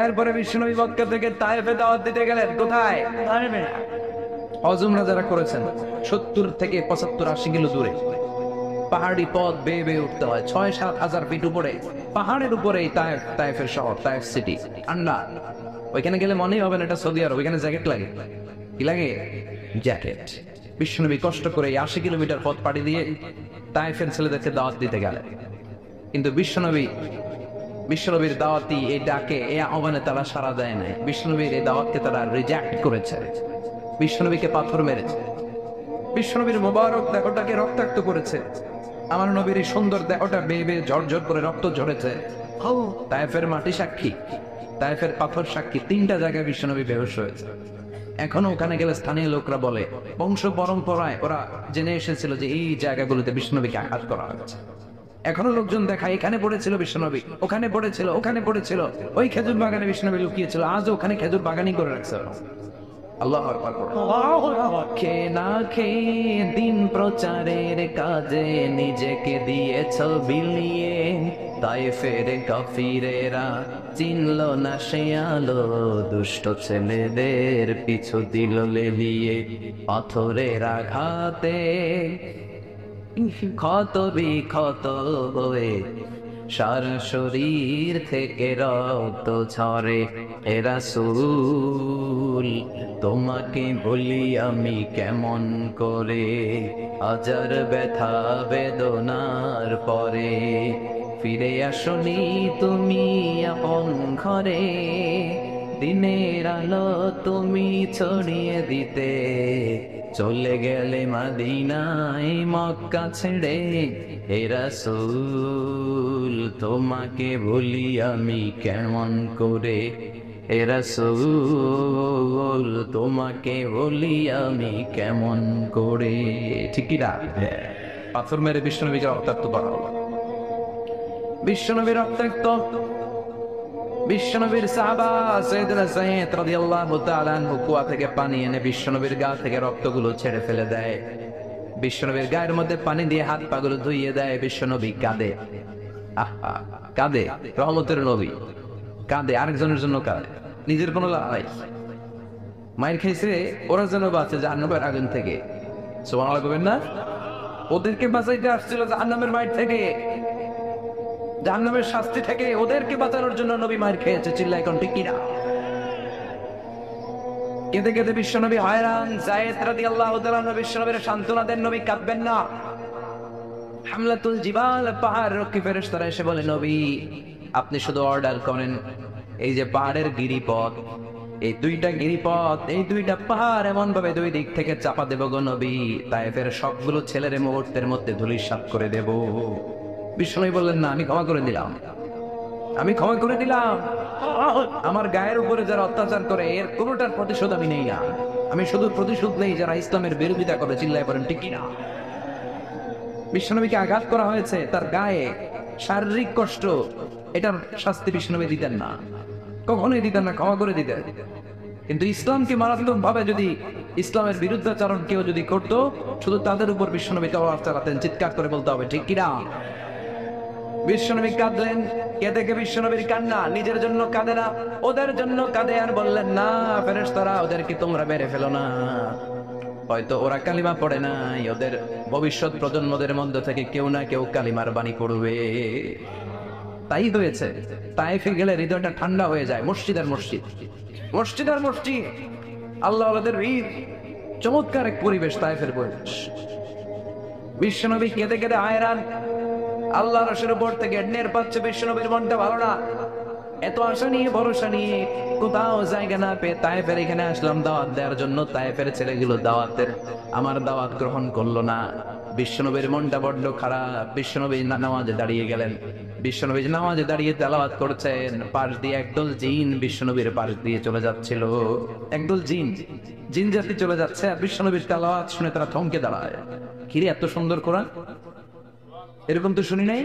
এরপরে বিশ্বনবী মক্কা থেকে তায়েফে দাওয়াত দিতে গেলেন। কোথায়? তায়েফে। হজমরা যারা করেছেন 70 থেকে 75 80 কিলো দূরে পাহাড়ি পথ বেয়ে বেয়ে উঠতে হয়, 6-7 হাজার ফিট উপরে পাহাড়ের উপরেই তায়েফের শহর, তায়েফ সিটি। ঠান্ডা, ওইখানে গেলে মনেই হবে না এটা সৌদি আরব। ওইখানে জ্যাকেট লাগে। কি লাগে? জ্যাকেট। বিশ্বনবী কষ্ট করে 80 কিলোমিটার পথ পাড়ি দিয়ে তায়েফের ছেলেদেরকে দাওয়াত দিতে গেলেন। কিন্তু বিশ্বনবীর দাওয়াতি এই ডাকে, এই আহ্বানে তারা সাড়া দেয় নাই। বিশ্বনবীর এই দাওয়াতকে তারা রিজেক্ট করেছে, বিশ্বনবীকে পাথর মেরেছে, বিশ্বনবীর মোবারক দেহটাকে রক্তাক্ত করেছে। আমার নবীর এই সুন্দর দেহটা বেয়ে বেয়ে ঝরঝর করে রক্ত ঝরেছে। তায়েফের মাটি সাক্ষী, তায়েফের পাথর সাক্ষী। 3টা জায়গায় বিশ্বনবী বেহুশ হয়েছে। এখনো ওখানে গেলে স্থানীয় লোকরা বলে, বংশ পরম্পরায় ওরা জেনে এসেছিল যে এই জায়গাগুলোতে বিশ্বনবীকে আঘাত করা হয়েছে। এখনো লোকজন দেখায় এখানে পড়েছিল বিশ্বনবী, ওখানে পড়েছিল, ওখানে পড়েছিল, ওই খেজুর বাগানে বিশ্বনবী লুকিয়েছিল, আজ ওখানে খেজুর বাগানই করে রাখছে। আল্লাহু আকবার। খেয়ে না খেয়ে দিন প্রচারের কাজে নিজেকে দিয়েছ বিলিয়ে, তায়েফের কাফিরেরা চিনল না সে আলো, দুষ্ট ছেলেদের পিছু দিল লেলিয়ে, পাথরের আঘাতে ক্ষত বিক্ষত হয়ে সারা শরীর থেকে রক্ত ঝরে। এ রাসূল তোমাকে বলি আমি কেমন করে, হাজার ব্যথা বেদনার পরে ফিরে আসনি তুমি আপন ঘরে, দিনের আলো তুমি ছড়িয়ে দিতে চলে গেলে মদিনায় মক্কা ছেড়ে। হে রাসূল তোমাকে বলি আমি কেমন করে, হে রাসূল তোমাকে বলি আমি কেমন করে। ঠিক কি না? পাথর মেরে বিশ্বনবীকে রক্তাক্ত করা হলো। বিশ্বনবী রক্তাক্ত। বিশ্বনবীর সাহাবা সাইয়েদনা যায়েদ রাদিয়াল্লাহু তাআলা আনহু কুয়া থেকে পানি এনে বিশ্বনবীর গা থেকে রক্তগুলো ছেড়ে ফেলে দেয়। বিশ্বনবীর গায়ের মধ্যে পানি দিয়ে হাত পাগুলো ধুইয়ে দেয়। বিশ্বনবী কাঁদে, আহা কাঁদে। রহমতের নবী কাঁদে, আরেকজনের জন্য কাঁদে, নিজের কোনো লাভ নাই। মায়ের খাইছে, ওরা যেন বাঁচে জাহান্নামের আগুন থেকে। সুবহানাল্লাহ বলবেন না? ওদেরকে বাঁচাইতে আসছিল জাহান্নামের মায়ের থেকে, জাহান্নামের শাস্তি থেকে। ওদেরকে বাঁচানোর জন্য নবী মায়ের খেয়েছে। চিল্লা এখন ঠিক কিনা? কেঁদে কেঁদে বিশ্বনবী হয়রান। যায়েদ রাদিয়াল্লাহু তাআলা বিশ্বনবীর সান্ত্বনা দেন, নবী কাঁদবেন না। হামলাতুল জিবাল, পাহাড় রক্ষী ফেরেশতারা এসে বলে, নবী আপনি শুধু অর্ডার করেন, এই যে পাহাড়ের গিরিপথ, এই 2টা গিরিপথ, এই 2টা পাহাড় এমন ভাবে 2 দিক থেকে চাপা দেব গো নবী, তায়েফের সবগুলো ছেলের মুহূর্তের মধ্যে ধূলিসাৎ করে দেব। বিশ্বনবী বললেন, না আমি ক্ষমা করে দিলাম, আমি ক্ষমা করে দিলাম। আমার গায়ের উপরে যারা অত্যাচার করে এর কোনোটার প্রতিশোধ আমি নেই না। আমি শুধু প্রতিশোধ নেই যারা ইসলামের বিরোধিতা করে। চিল্লায় পড়েন ঠিক কিনা? বিশ্বনবীকে আঘাত করা হয়েছে, তার গায়ে শারীরিক কষ্ট, এটার শাস্তি বিশ্বনবী দিতেন না, কখনোই দিতেন না, ক্ষমা করে দিতেন। কিন্তু ইসলামকে মারাত্মক ভাবে যদি ইসলামের বিরুদ্ধাচরণ কেউ যদি করতো, শুধু তাদের উপর বিশ্বনবী তওয়ার চালাতেন। চিৎকার করে বলতে হবে ঠিক কিনা? বিশ্বনবী কাঁদলেন। কেঁদে কে বিশ্বনবীর কান্না, নিজের জন্য কাঁদে না, ওদের জন্য কাঁদে। আর বললেন, না ফেরেশতারা ওদেরকে তোমরা মেরে ফেলো না, হয়তো ওরা কালিমা পড়ে নাই, ওদের ভবিষ্যৎ প্রজন্মদের মধ্য থেকে কেউ না কেউ কালিমার বাণী পড়বে। তাই হয়েছে। তায়েফে গেলে হৃদয়টা ঠান্ডা হয়ে যায়। মসজিদ আর মসজিদ, মসজিদ আর মসজিদ, আল্লাহ ওদের ঈদ, চমৎকার এক পরিবেশ তায়েফের পরিবেশ। বিশ্বনবী কেঁদে কেঁদে হায়রান। আল্লাহ রাসূলের উপর থেকে ন্যার পাচ্ছে, বিশ্বনবীর মনটা ভালো না। এত আশা নিয়ে ভরসা নিয়ে কোথাও জায়গা না পেয়ে তায়েফের এখানে আসলাম দাওয়াত দেওয়ার জন্য। তায়েফের ছেলেগুলো আমার দাওয়াত গ্রহণ করলো না। বিশ্বনবীর মনটা বড্ড খারাপ। বিশ্বনবী নামাজে দাঁড়িয়ে গেলেন। বিশ্বনবী নামাজে দাঁড়িয়ে তেলাওয়াত করছেন, পাশ দিয়ে একদল জিন বিশ্বনবীর পাশ দিয়ে চলে যাচ্ছিল। একদল জিন জাতি চলে যাচ্ছে, আর বিশ্বনবীর তেলাওয়াত শুনে তারা থমকে দাঁড়ায়। কিরে এত সুন্দর কোরআন, এরকম তো শুনি নাই।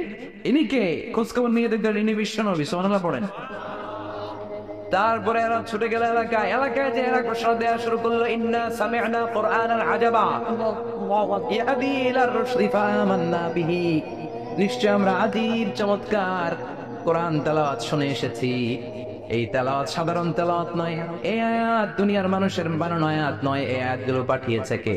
ইনি কে? খোঁজ খবর নিয়ে দেখবেন ইনি বিশ্বনবী। সুবহানাল্লাহ পড়েন। তারপরে এরা ছুটে গেল এলাকায়। যে এরা ঘোষণা দেওয়া শুরু করলো, ইন্না সামি'না কুরআনান আজাবা ইয়াহদি ইলার রুশদি ফাআমান্না বিহি। নিশ্চয় আমরা আজীব চমৎকার কোরআন তেলাওয়াত শুনে এসেছি, এই তেলাওয়াত সাধারণ তেলাওয়াত নয়, এই আয়াত দুনিয়ার মানুষের বানানো আয়াত নয়। এই আয়াতগুলো পাঠিয়েছে কে?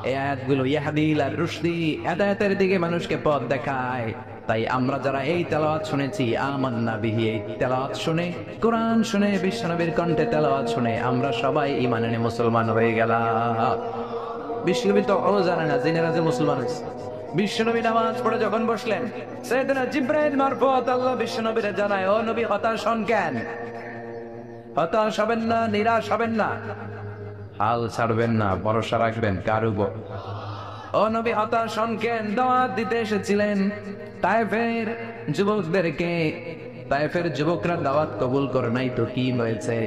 এই আয়াতগুলো ইয়াহদিল আর রুশদি, হেদায়েতের দিকে মানুষকে পথ দেখায়। তাই আমরা যারা এই তেলাওয়াত শুনেছি, আমান্না বিহি, এই তেলাওয়াত শুনে, কোরআন শুনে, বিশ্বনবীর কণ্ঠে তেলাওয়াত শুনে আমরা সবাই ঈমান এনে মুসলমান হয়ে গেলাম। বিশ্বনবী তো জানে না জিনেরা যে মুসলমান হয়েছে। বিশ্বনবী নামাজ পড়ে যখন বসলেন, সাইয়েদনা জিবরাইল মারফত আল্লাহ বিশ্বনবীরে জানায়, ও নবী হতাশ হন কেন? হতাশ হবেন না, নিরাশ হবেন না, হাল ছাড়বেন না, ভরসা রাখবেন কার উপর? ও নবী হতাশ হন কেন? দাওয়াত দিতে এসেছিলেন তায়েফের যুবকদেরকে। তায়েফের যুবকরা দাওয়াত কবুল করে নাই তো কি হয়েছে?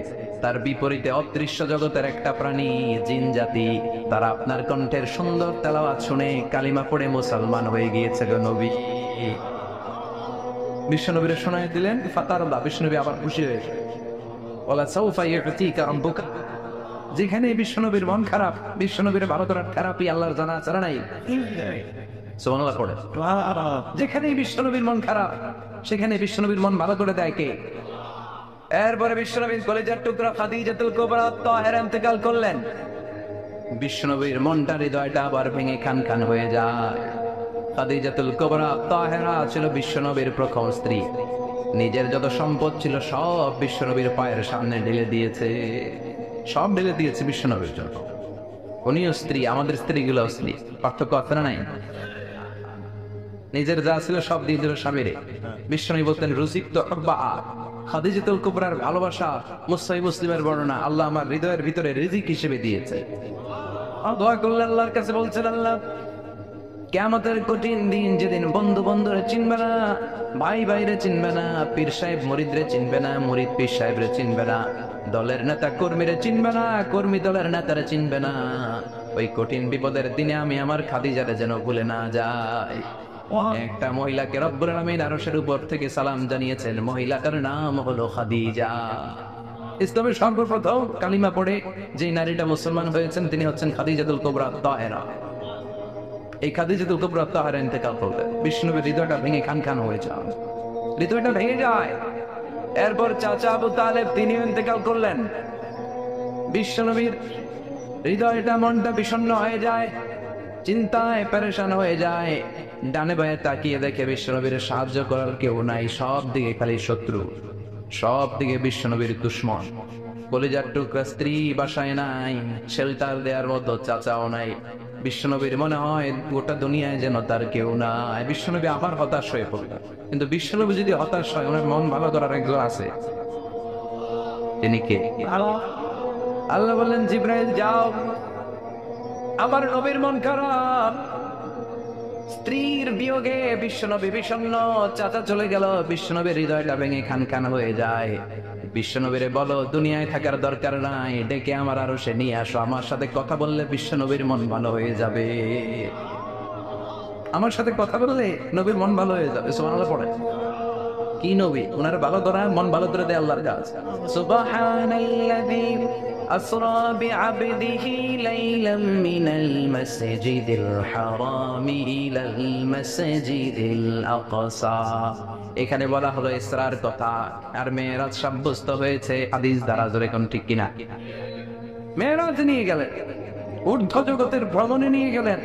তার বিপরীতে অদৃশ্য জগতের একটা প্রাণী, জিন জাতি, তারা আপনার কণ্ঠের সুন্দর তেলাওয়াত শুনে কালিমা পড়ে মুসলমান হয়ে গিয়েছে গো নবী। বিশ্বনবীরে শোনায় দিলেন, ফাতারুল্লাহ, বিশ্বনবী আবার খুশি হয়েছে। ওয়ালা সাউফা ইউতিকা রাব্বুকা। যেখানে বিশ্বনবীর মন খারাপ, বিশ্বনবীর ভালো করার থেরাপি আল্লাহর জানা আছে না নাই? সুবহানাল্লাহ পড়ে। যেখানে বিশ্বনবীর মন খারাপ, সেখানে বিশ্বনবীর মন ভালো করে দেয় কে? এরপরে বিশ্বনবীর কলেজের টুকরা খাদিজাতুল কুবরা তাহেরা ইন্তেকাল করলেন। বিশ্বনবীর মনটা, হৃদয়টা আবার ভেঙে খান খান হয়ে যায়। খাদিজাতুল কুবরা তাহেরা ছিল বিশ্বনবীর প্রথম স্ত্রী। নিজের যত সম্পদ ছিল সব বিশ্বনবীর পায়ের সামনে ঢেলে দিয়েছে, সব ঢেলে দিয়েছে বিশ্বনবীর জন্য। উনিও স্ত্রী, আমাদের স্ত্রীগুলো স্ত্রী, পার্থক্য আছে না নাই? নিজের যা ছিল সব দিয়ে দিল স্বামীরে। বিশ্বনবী বলতেন, রুজিকতু হুব্বা খাদিজাতুল কুবরার ভালোবাসা মুসলিম মুসলিমের বর্ণনা আল্লাহ আমার হৃদয়ের ভিতরে রিজিক হিসেবে দিয়েছে। দোয়া করলেন আল্লাহর কাছে, বলছেন, আল্লাহ কিয়ামতের কঠিন দিন, যেদিন বন্ধু বন্ধুরে চিনবে না, ভাই ভাইরে চিনবে না, পীর সাহেব মুরিদরে চিনবে না, মুরিদ পীর সাহেবরে চিনবে না, দলের নেতা কর্মীরে চিনবে না, কর্মী দলের নেতারে চিনবে না, ওই কঠিন বিপদের দিনে আমি আমার খাদিজারে যেন ভুলে না যাই। একটা মহিলাকে রব্বুল আলামিন আরশের উপর থেকে সালাম জানিয়েছেন, মহিলাটার নাম হলো খাদিজা। ইসলামের সর্বপ্রথম কালিমা পড়ে যে নারীটা মুসলমান হয়েছেন তিনি হচ্ছেন খাদিজাতুল কুবরা তাহেরা। এই খাদিজাতুল কুবরা তাহেরা ইন্তেকাল করলেন। বিষ্ণুবীর হৃদয়টা ভেঙে খান খান হয়ে যায়, হৃদয়টা ভেঙে যায়। এরপর চাচা আবু তালেব তিনিও ইন্তেকাল করলেন। বিশ্বনবীর হৃদয়টা, মনটা বিষণ্ণ হয়ে যায়, চিন্তায় পেরেশান হয়ে যায়। ডানে বায়ে তাকিয়ে দেখে বিশ্বনবীর সাহায্য করার কেউ নাই, সব দিকে খালি শত্রু, সব দিকে বিশ্বনবীর দুশ্মন। কলিজার টুকরা স্ত্রী বাসায় নাই, শেল্টার দেওয়ার মতো চাচাও নাই। বিশ্বনবীর মনে হয় গোটা দুনিয়ায় যেন তার কেউ নাই। বিশ্বনবী আবার হতাশ হয়ে পড়ল। কিন্তু বিশ্বনবী যদি হতাশ হয়, ওনার মন ভালো করার একজন আছে, তিনি কে? আল্লাহ বললেন, জিবরাইল যাও, আমার নবীর মন খারাপ, স্ত্রীর বিয়োগে বিশ্বনবী বিষণ্ণ, চাচা চলে গেল, বিশ্বনবীর হৃদয়টা ভেঙে খান খান হয়ে যায়। বিশ্বনবীরে বলো দুনিয়ায় থাকার দরকার নাই, ডেকে আমার আরো সে নিয়ে আসো, আমার সাথে কথা বললে বিশ্বনবীর মন ভালো হয়ে যাবে। আমার সাথে কথা বললে নবীর মন ভালো হয়ে যাবে। সুবহানাল্লাহ পড়ে। কি নবী? ওনার ভালো করা, মন ভালো করে দেয় আল্লাহর কাজ। সুবহানাল্লাযী আসরা বিআবদিহি লাইলাম মিনাল মাসজিদিল হারামি ইলাল মাসজিদিল আকসা। এখানে বলা হলো ইসরার কথা, আর মেরাজ সাব্যস্ত হয়েছে হাদিস দ্বারা। জোরে কোন ঠিক কিনা? মেরাজ নিয়ে গেলেন, ঊর্ধ্ব জগতের ভ্রমণে নিয়ে গেলেন।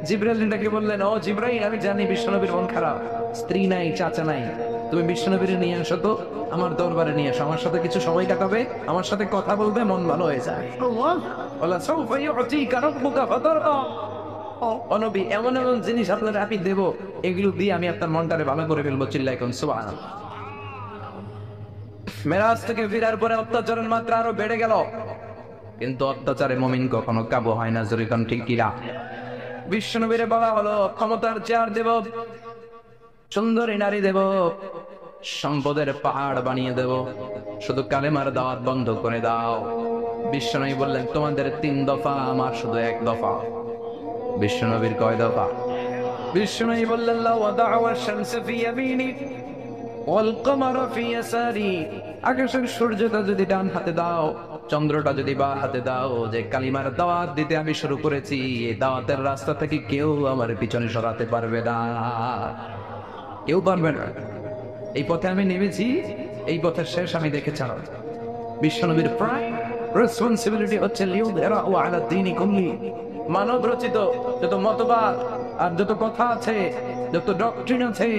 জিবরাইলকে বললেন, ও জিবরাইল, আমি জানি বিশ্বনবীর মন খারাপ, স্ত্রী নাই, চাচা নাই, তুমি বিশ্বনবীর নিয়ে আসো তো, আমার দরবারে নিয়ে আসো, আমার সাথে কিছু সময় কাটাবে, আমার সাথে কথা বলবে, মন ভালো হয়ে যায়। নবী, এমন এমন জিনিস আপনার আমি দেব, এগুলো দিয়ে আমি আপনার মনটারে ভালো করে ফেলবো। চিল্লায় কোন সুবহানাল্লাহ। মেরাজ থেকে ফিরার পরে অত্যাচারের মাত্রা আরো বেড়ে গেল, কিন্তু অত্যাচারে মুমিন কখনো কাবু হয় না। জোরে কোন ঠিক কিনা? বিশ্বনবীরে বলা হলো, ক্ষমতার চেয়ার দেব, সুন্দরী নারী দেব, সম্পদের পাহাড় বানিয়ে দেব, শুধু কালেমার দাওয়াত বন্ধ করে দাও। বিশ্বনবী বললেন, তোমাদের 3 দফা, আমার শুধু 1 দফা। বিশ্বনবীর কয় দফা? বিশ্বনবী বললেন, লা ওয়াদা'a শামসা ফি ইয়ামিনি ওয়াল কমারা ফি ইয়াসারি। আকাশের সূর্যটা যদি ডান হাতে দাও, চন্দ্রটা যদি বাঁ হাতে দাও, যে কালিমার দাওয়াত দিতে আমি শুরু করেছি, এই দাওয়াতের রাস্তা থেকে কেউ আমার পিছনে সরাতে পারবে না, কেউ পারবে না। এই পথে আমি নেমেছি, এই পথের শেষ আমি দেখে ছাড়ব। বিশ্বনবীর প্রাইম রেসপন্সিবিলিটি হচ্ছে লিউযহিরাহু আলা দ্বীনি কুল্লি। মানব রচিত যত মতবাদ আর যত কথা আছে, যত ডক্ট্রিন আছে,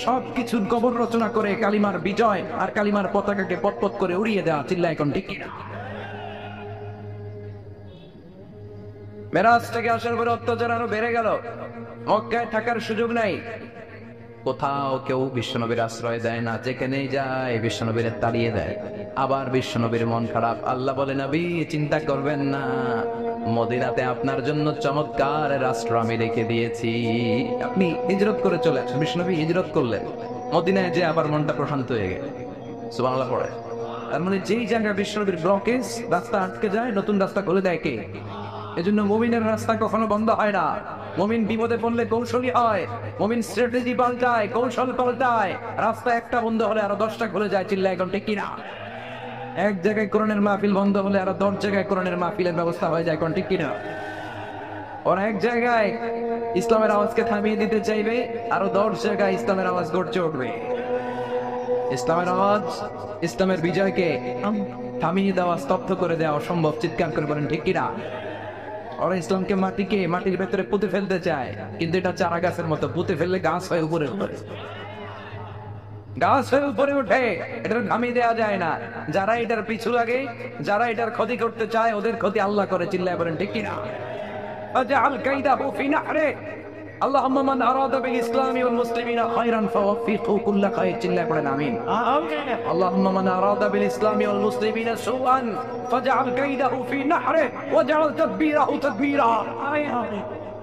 সবকিছুর কবর রচনা করে কালিমার বিজয় আর কালিমার পতাকাকে পতপত করে উড়িয়ে দেওয়া। চিল্লায় এখন ঠিক কিনা? মেরাজ থেকে আসার পরে অত্যাচার আরো বেড়ে গেল। মক্কায় থাকার সুযোগ নাই, কোথাও কেউ বিশ্বনবীর আশ্রয় দেয় না, যেখানেই যায় বিশ্বনবীর তাড়িয়ে দেয়। আবার বিশ্বনবীর মন খারাপ। আল্লাহ বলে, নবী চিন্তা করবেন না, মদিনাতে আপনার জন্য চমৎকার রাষ্ট্র আমি রেখে দিয়েছি, আপনি হিজরত করে চলে আসেন। বিশ্বনবী হিজরত করলেন, মদিনায় যে আবার মনটা প্রশান্ত হয়ে গেল। সুবহানাল্লাহ পড়ে। তার মানে যেই জায়গায় বিশ্বনবীর ব্লকেজ, রাস্তা আটকে যায়, নতুন রাস্তা খুলে দেয় কে? এজন্য মুমিনের রাস্তা কখনো বন্ধ হয় না। মুমিন বিপদে পড়লে কৌশলী হয়, মুমিন স্ট্র্যাটেজি পাল্টায়, কৌশল পাল্টায়। রাস্তা একটা বন্ধ হলে আরো 10টা খুলে যায়। চিল্লায় এখন ঠিক কিনা? এক জায়গায় কোরআনের মাহফিল বন্ধ হলে আরো 10 জায়গায় কোরআনের মাহফিলের ব্যবস্থা হয়ে যায়। এখন ঠিক কিনা? ওর এক জায়গায় ইসলামের আওয়াজকে থামিয়ে দিতে চাইবে, আরো 10 জায়গায় ইসলামের আওয়াজ গর্জে উঠবে। ইসলামের আওয়াজ, ইসলামের বিজয়কে থামিয়ে দেওয়া, স্তব্ধ করে দেওয়া অসম্ভব। চিৎকার করে বলেন ঠিক কিনা? ওরা ইসলামকে মাটির ভেতরে পুঁতে ফেলতে চায়, কিন্তু এটা চারা গাছের মতো, পুঁতে ফেললে গাছ হয়ে উপরে উঠে, গাছ হয়ে উপরে উঠে। এটা থামিয়ে দেওয়া যায় না। যারা এটার পিছু লাগে, যারা এটার ক্ষতি করতে চায়, ওদের ক্ষতি আল্লাহ করে। চিল্লায় বলেন ঠিক কিনা? আজআল কাইদাহু ফি নাহরে, আল্লাহুম্মা মান আরাদা বিল ইসলামি ওয়াল মুসলিমিনা খায়রান ফাওয়াফিকহু কুল্লা খায়র। চিল্লায় পড়েন আমিন। আল্লাহুম্মা মান আরাদা বিল ইসলামি ওয়াল মুসলিমিনা সুআন ফাজআল কাইদাহু ফি নাহরে ওয়াজআল তাদবীরাহু তাদবীরা।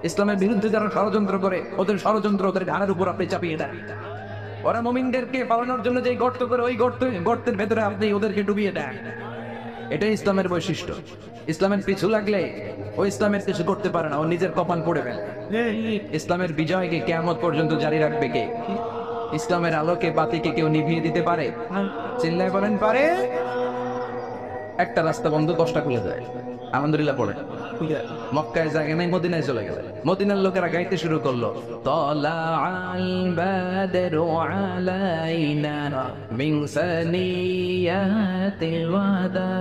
ইসলামের বিরুদ্ধে যারা ষড়যন্ত্র করে, ওদের ষড়যন্ত্র ওদের ঘাড়ের উপর আপনি চাপিয়ে দেন। ওরা মুমিনদেরকে পালানোর জন্য যে গর্ত করে, ওই গর্তের ভেতরে আপনি ওদেরকে ডুবিয়ে দেন। এটাই ইসলামের বৈশিষ্ট্য। ইসলামের পিছু লাগলে ও ইসলামের কিছু করতে পারে না, ও নিজের কপাল পড়ে ফেলে। ইসলামের বিজয়কে কিয়ামত পর্যন্ত জারি রাখবে কে? ইসলামের আলোকে বাতিকে কেউ নিভিয়ে দিতে পারে? চিল্লায় বলেন পারে? একটা রাস্তা বন্ধ, 10টা খুলে যায়। আলহামদুলিল্লাহ পড়ে। মক্কায় জায়গা নেই, মদিনায় চলে গেল। মদিনার লোকেরা গাইতে শুরু করলো, তালাআল বাদরু আলাইনা মিন সানিয়াতিল ওয়াদা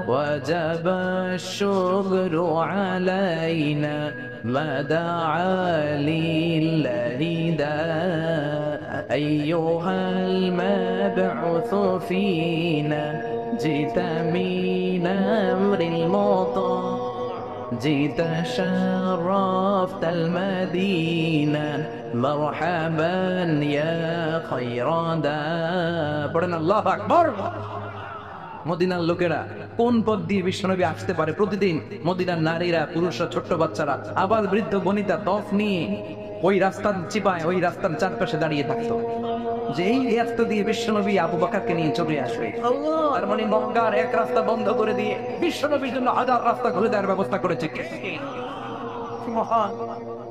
ওয়াজাবা আশ-শুকরু আলাইনা মাদাআ লিল্লাহি দা আইয়ুহাল মাবউসু ফিনা জিতা মিন আমরিল মুতা جئت شرفت المدينة مرحبا يا خير دا। পড়েন আল্লাহু আকবার। মদিনার লোকেরা কোন পথ দিয়ে বিশ্বনবী আসতে পারে? প্রতিদিন মদিনার নারীরা, পুরুষরা, ছোট্ট বাচ্চারা, আবার বৃদ্ধ বনিতা তফ নিয়ে ওই রাস্তার চিপায়, ওই রাস্তার চারপাশে দাঁড়িয়ে থাকতো, যে এই রাস্তা দিয়ে বিশ্বনবী আবু বকরকে নিয়ে চলে আসবে। তার মানে মক্কার এক রাস্তা বন্ধ করে দিয়ে বিশ্বনবীর জন্য হাজার রাস্তা খুলে দেওয়ার ব্যবস্থা করেছে কে?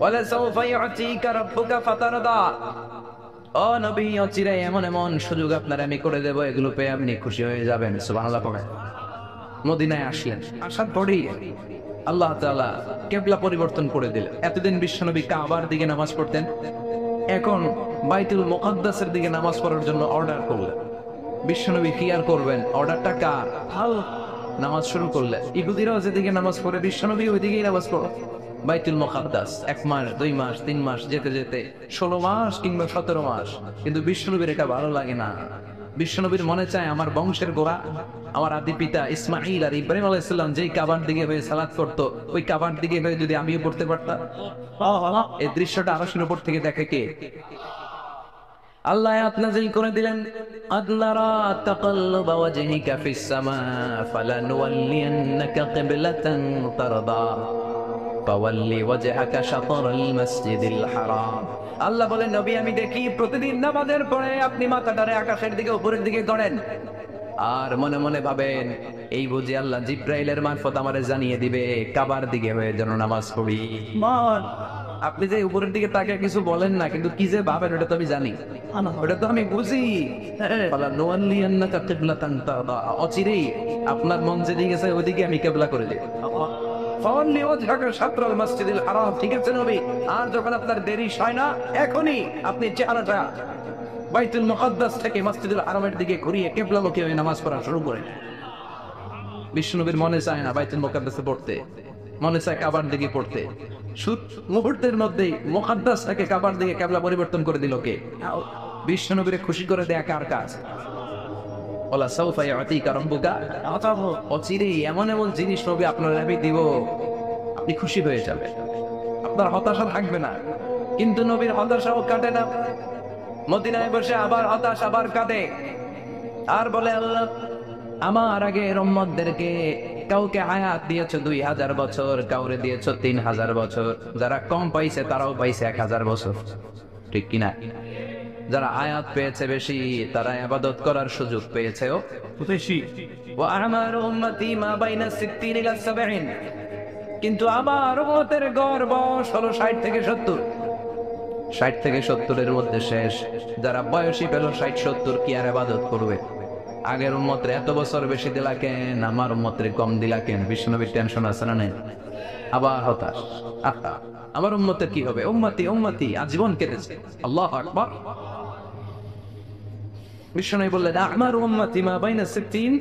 ওয়ালা সাউফা ইউতিকা রাব্বুকা ফাতারদা। ও নবী, অচিরেই এমন এমন সুযোগ আপনার আমি করে দেব, এগুলো পেয়ে আপনি খুশি হয়ে যাবেন। সুবহানাল্লাহ পড়ে মদিনায় আসলেন। আসার পরেই আল্লাহ তাআলা কিবলা পরিবর্তন করে দিলেন। এতদিন বিশ্বনবী কাবার দিকে নামাজ পড়তেন, এখন বাইতুল মুকাদ্দাসের দিকে নামাজ পড়ার জন্য অর্ডার করলেন। বিশ্বনবী কি আর করবেন? অর্ডারটা কার? নামাজ শুরু করলেন। ইহুদিরাও যেদিকে নামাজ পড়ে, বিশ্বনবী ওইদিকেই নামাজ পড়ো। বাইতুল মুকাদ্দাস 1 মাস, 2 মাস, 3 মাস যেতে যেতে 16 মাস কিংবা 17 মাস, কিন্তু বিশ্বনবীর এটা ভালো লাগে না। বিশ্বনবীর মনে চায় আমার বংশের গোড়া, আমার আদি পিতা ইসমাইল আর ইব্রাহিম আলাইহিস সালাম যেই কাবার দিকে হয়ে সালাত করতো, ওই কাবার দিকে হয়ে যদি আমিও পড়তে পারতাম। এই দৃশ্যটা আরশের উপর থেকে দেখে কে? আল্লাহ আয়াত নাযিল করে দিলেন, আদনারা তাকাল্লুবা ওয়াজহিকা ফিস সামা ফালানুওয়াল্লিয়ান্নাকা কিবলাতান তারদা ফাওয়াল্লি ওয়াজহাকা শাতরাল মাসজিদিল হারাম। আল্লাহ বলেন, নবী আমি দেখি প্রতিদিন নামাজের পরে আপনি মাথাটারে আকাশের দিকে, উপরের দিকে করেন, আর মনে মনে ভাবেন এই বুঝি আল্লাহ জিব্রাইলের মারফত আমারে জানিয়ে দিবে কাবার দিকে হয়ে যেন নামাজ পড়ি। আপনি যে উপরের দিকে তাকে কিছু বলেন না, কিন্তু কি যে ভাবেন ওটা তো আমি জানি, ওটা তো আমি বুঝি। অচিরেই আপনার মন যেদিকে গেছে ওইদিকে আমি কিবলা করে দিই। ঠিক আছে নবী, আর যখন আপনার দেরি হয় না, এখনই আপনি চেহারাটা বাইতুল মুকাদ্দাস থেকে মসজিদুল হারামের দিকে ঘুরিয়ে কিবলামুখী হয়ে নামাজ পড়া শুরু করে। বিশ্বনবীর মনে চায় না বাইতুল মুকাদ্দাসে পড়তে, মনে চায় কাবার দিকে পড়তে। মুহূর্তের মধ্যেই মুকাদ্দাস থেকে কাবার দিকে কিবলা পরিবর্তন করে দিল কে? বিশ্বনবীরে খুশি করে দেয়া কার কাজ? ওলা সাউফা ইয়াতিকা রাব্বুকা আতাহু, অচিরেই এমন এমন জিনিস নবী আপনার আমি দিব, আপনি খুশি হয়ে যাবেন, আপনার হতাশা থাকবে না। কিন্তু নবীর হতাশাও কাটে না। মদিনায় বসে আবার হতাশ, আবার কাঁদে, আর বলে আল্লাহ আমার আগে উম্মতদেরকে কাউকে হায়াত দিয়েছো 2000 বছর, কাউরে দিয়েছো 3000 বছর, যারা কম পাইছে তারাও পাইছে 1000 বছর, ঠিক কিনা? যারা আয়াত পেয়েছে বেশি তারা ইবাদত করার সুযোগ পেয়েছে বেশি। ওয়া আমার উম্মতি মা বাইনা 60 ইলা 70, কিন্তু আমার উম্মতের গড় বয়স হলো 60 থেকে 70। 60 থেকে 70 এর মধ্যে শেষ। যারা বয়সী পেল 60-70 কি আর ইবাদত করবে? আগের উম্মতের এত বছর বেশি দিলা কেন, আমার উম্মতের কম দিলা কেন? বিশ্বনবীর টেনশন আছে না নেই? আবার হতাশ, আমার উম্মতের কি হবে? উম্মতি উম্মতি আজীবন কেটেছে। আল্লাহু আকবার। বিশ্বনবী বললেন আমার উম্মতি মা বাইনা 60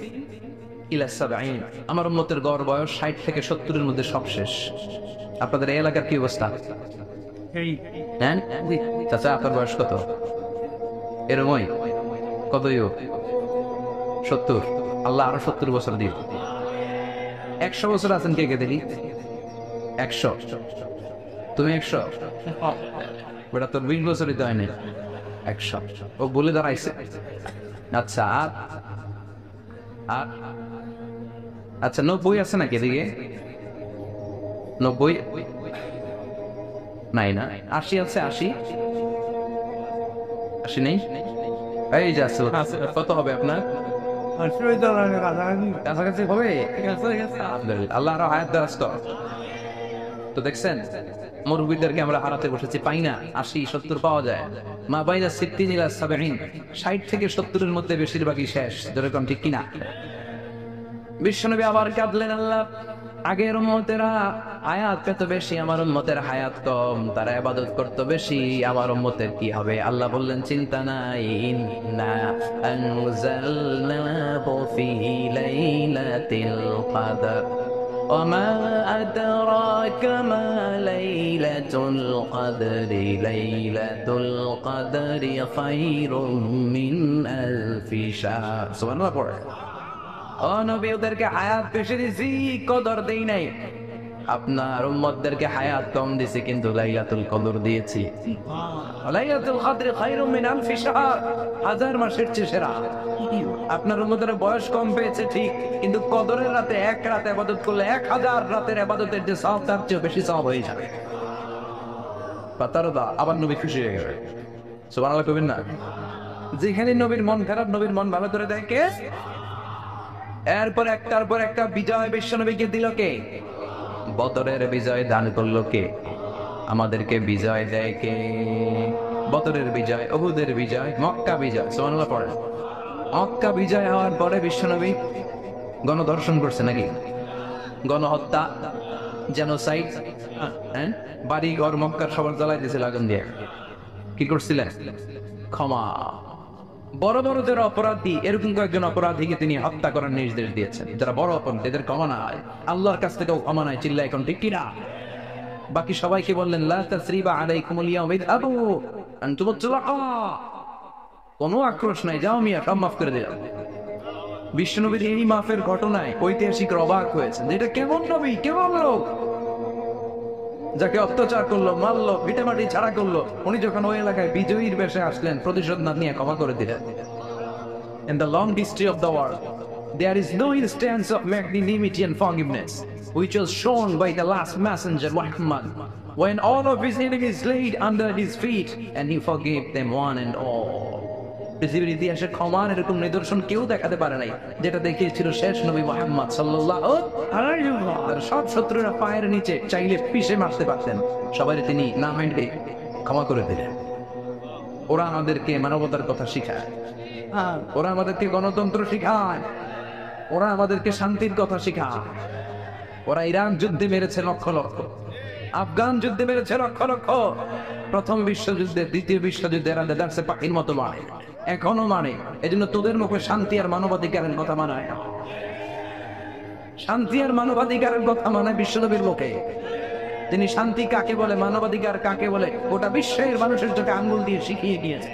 ইলা 70, আমার উম্মতের গড় বয়স 60 থেকে 70 এর মধ্যে সব শেষ। আপনাদের এই এলাকার কি অবস্থা? চাচা আপনার বয়স কত? এরমই কত? 70। আল্লাহ আরো 70 বছর দিন। 100 বছর আছেন কে কে দেখি? 100। তুমি 100? বেটা তোর 20 বছরই তো হয়নি। 100 ও বলে দাঁড়াইছে। আচ্ছা আর আচ্ছা 90 আছে নাকি এদিকে? 90 নাই না? 80 আছে? 80 নেই? এই যে আছে। কত হবে আপনার? কাছাকাছি হবে। আল্লাহ আরো হায়াত দারাজ কর। তো দেখছেন মুরব্বীদেরকে আমরা হারাতে বসেছি, পাই না। 80-70 পাওয়া যায়। মা বাইনা 60 ইলা 70, 60 থেকে 70 এর মধ্যে বেশিরভাগই শেষ, যেরকম ঠিক কিনা? বিশ্বনবী আবার কাঁদলেন, আল্লাহ আগের উম্মতেরা হায়াত পেত বেশি, আমার উম্মতের হায়াত কম, তারা ইবাদত করত বেশি, আমার উম্মতের কি হবে? আল্লাহ বললেন চিন্তা নাই, ইন্না আনজালনাহু ফি লাইলাতিল কদর ওমা আদরাকা মা লাইলাতুল কদরি লাইলাতুল কদরি খায়রুম মিন আলফি শাহর। সুবহানাল্লাহ পড়ে। ও নবী ওদেরকে হায়াত বেশি দিছি, কদর দেই নাই। আপনার উম্মতদেরকে হায়াত কম দিছি, কিন্তু লাইলাতুল কদর দিয়েছি। লাইলাতুল কদর খায়রুম মিন আলফি শাহর, 1000 মাসের চেয়ে সেরা। আপনার উম্মতের বয়স কম পেয়েছে ঠিক, কিন্তু কদরের রাতে এক রাতে ইবাদত করলে 1000 রাতের ইবাদতের যে সওয়াব তার চেয়ে বেশি সওয়াব হয়ে যাবে। পাতারদা আবার নবী খুশি হয়ে গেলেন। সুবহানাল্লাহ কইবেন না? যেখানে নবীর মন খারাপ, নবীর মন ভালো করে দেয় কে? এরপর একটার পর একটা বিজয় বিশ্বনবীকে দিল কে? বদরের বিজয় দান করলো কে? আমাদেরকে বিজয় দেয় কে? বদরের বিজয়, উহুদের বিজয়, মক্কা বিজয়। সুবহানাল্লাহ পড়ে। মক্কা বিজয় হওয়ার পরে বিশ্বনবী গণধর্ষণ করছে নাকি? গণহত্যা, জেনোসাইড, বাড়ি ঘর মক্কার সবার জ্বালাই দিয়েছিল আগুন দিয়ে। কি করছিলেন? ক্ষমা। বড় বড় যারা অপরাধী, এরকম কয়েকজন অপরাধীকে তিনি হত্যা করার নির্দেশ দিয়েছেন। যারা বড় অপরাধী এদের ক্ষমা নাই, আল্লাহর কাছ থেকেও ক্ষমা নাই। চিল্লা এখন ঠিক কিনা? বাকি সবাইকে বললেন লা তাসরিবা আলাইকুমুল ইয়াউম ইযহাবু আনতুমুত তুলাকা, কোনো আক্রোশ নাই, যাও মিয়া, সব মাফ করে দিলাম। বিশ্বনবীর এই মাফের ঘটনায় ঐতিহাসিক অবাক হয়েছেন। এটা কেমন নবী, কেমন লোক, যাকে অত্যাচার করলো, মারলো, ভিটামাটি ছাড়া করলো, উনি যখন ওই এলাকায় বিজয়ীর বেশে আসলেন, প্রতিশোধ না নিয়ে ক্ষমা করে দিলেন। In the long history of the world, there is no instance of magnanimity and forgiveness which was shown by the last messenger Muhammad, when all of his enemies laid under his feet and he forgave them one and all. পৃথিবীর ইতিহাসে ক্ষমার এরকম নিদর্শন কেউ দেখাতে পারে নাই, যেটা দেখিয়েছিল শেষ নবী মুহাম্মদ সাল্লাল্লাহু আলাইহি ওয়াসাল্লাম। সব শত্রুরা পায়ের নিচে চাইলে পিষে মারতে পারতেন, সবাই তিনি না মেনে ক্ষমা করে দিলেন। ওরা আমাদেরকে মানবতার কথা শিখায়, ওরা আমাদেরকে গণতন্ত্র শিখায়, ওরা আমাদেরকে শান্তির কথা শিখায়। ওরা ইরাক যুদ্ধে মেরেছে লক্ষ লক্ষ, আফগান যুদ্ধে মেরেছে লক্ষ লক্ষ, প্রথম বিশ্বযুদ্ধে, দ্বিতীয় বিশ্বযুদ্ধে এরা দেদারসে পাখির মতো বাড়ে। এখনো মানে। এজন্য তোদের মুখে শান্তি আর মানবাধিকারের কথা মানায় না, শান্তি আর মানবাধিকারের কথা মানায় বিশ্বনবীর মুখে। তিনি শান্তি কাকে বলে, মানবাধিকার কাকে বলে, গোটা বিশ্বের মানুষের চোখে আঙ্গুল দিয়ে শিখিয়ে গিয়েছে।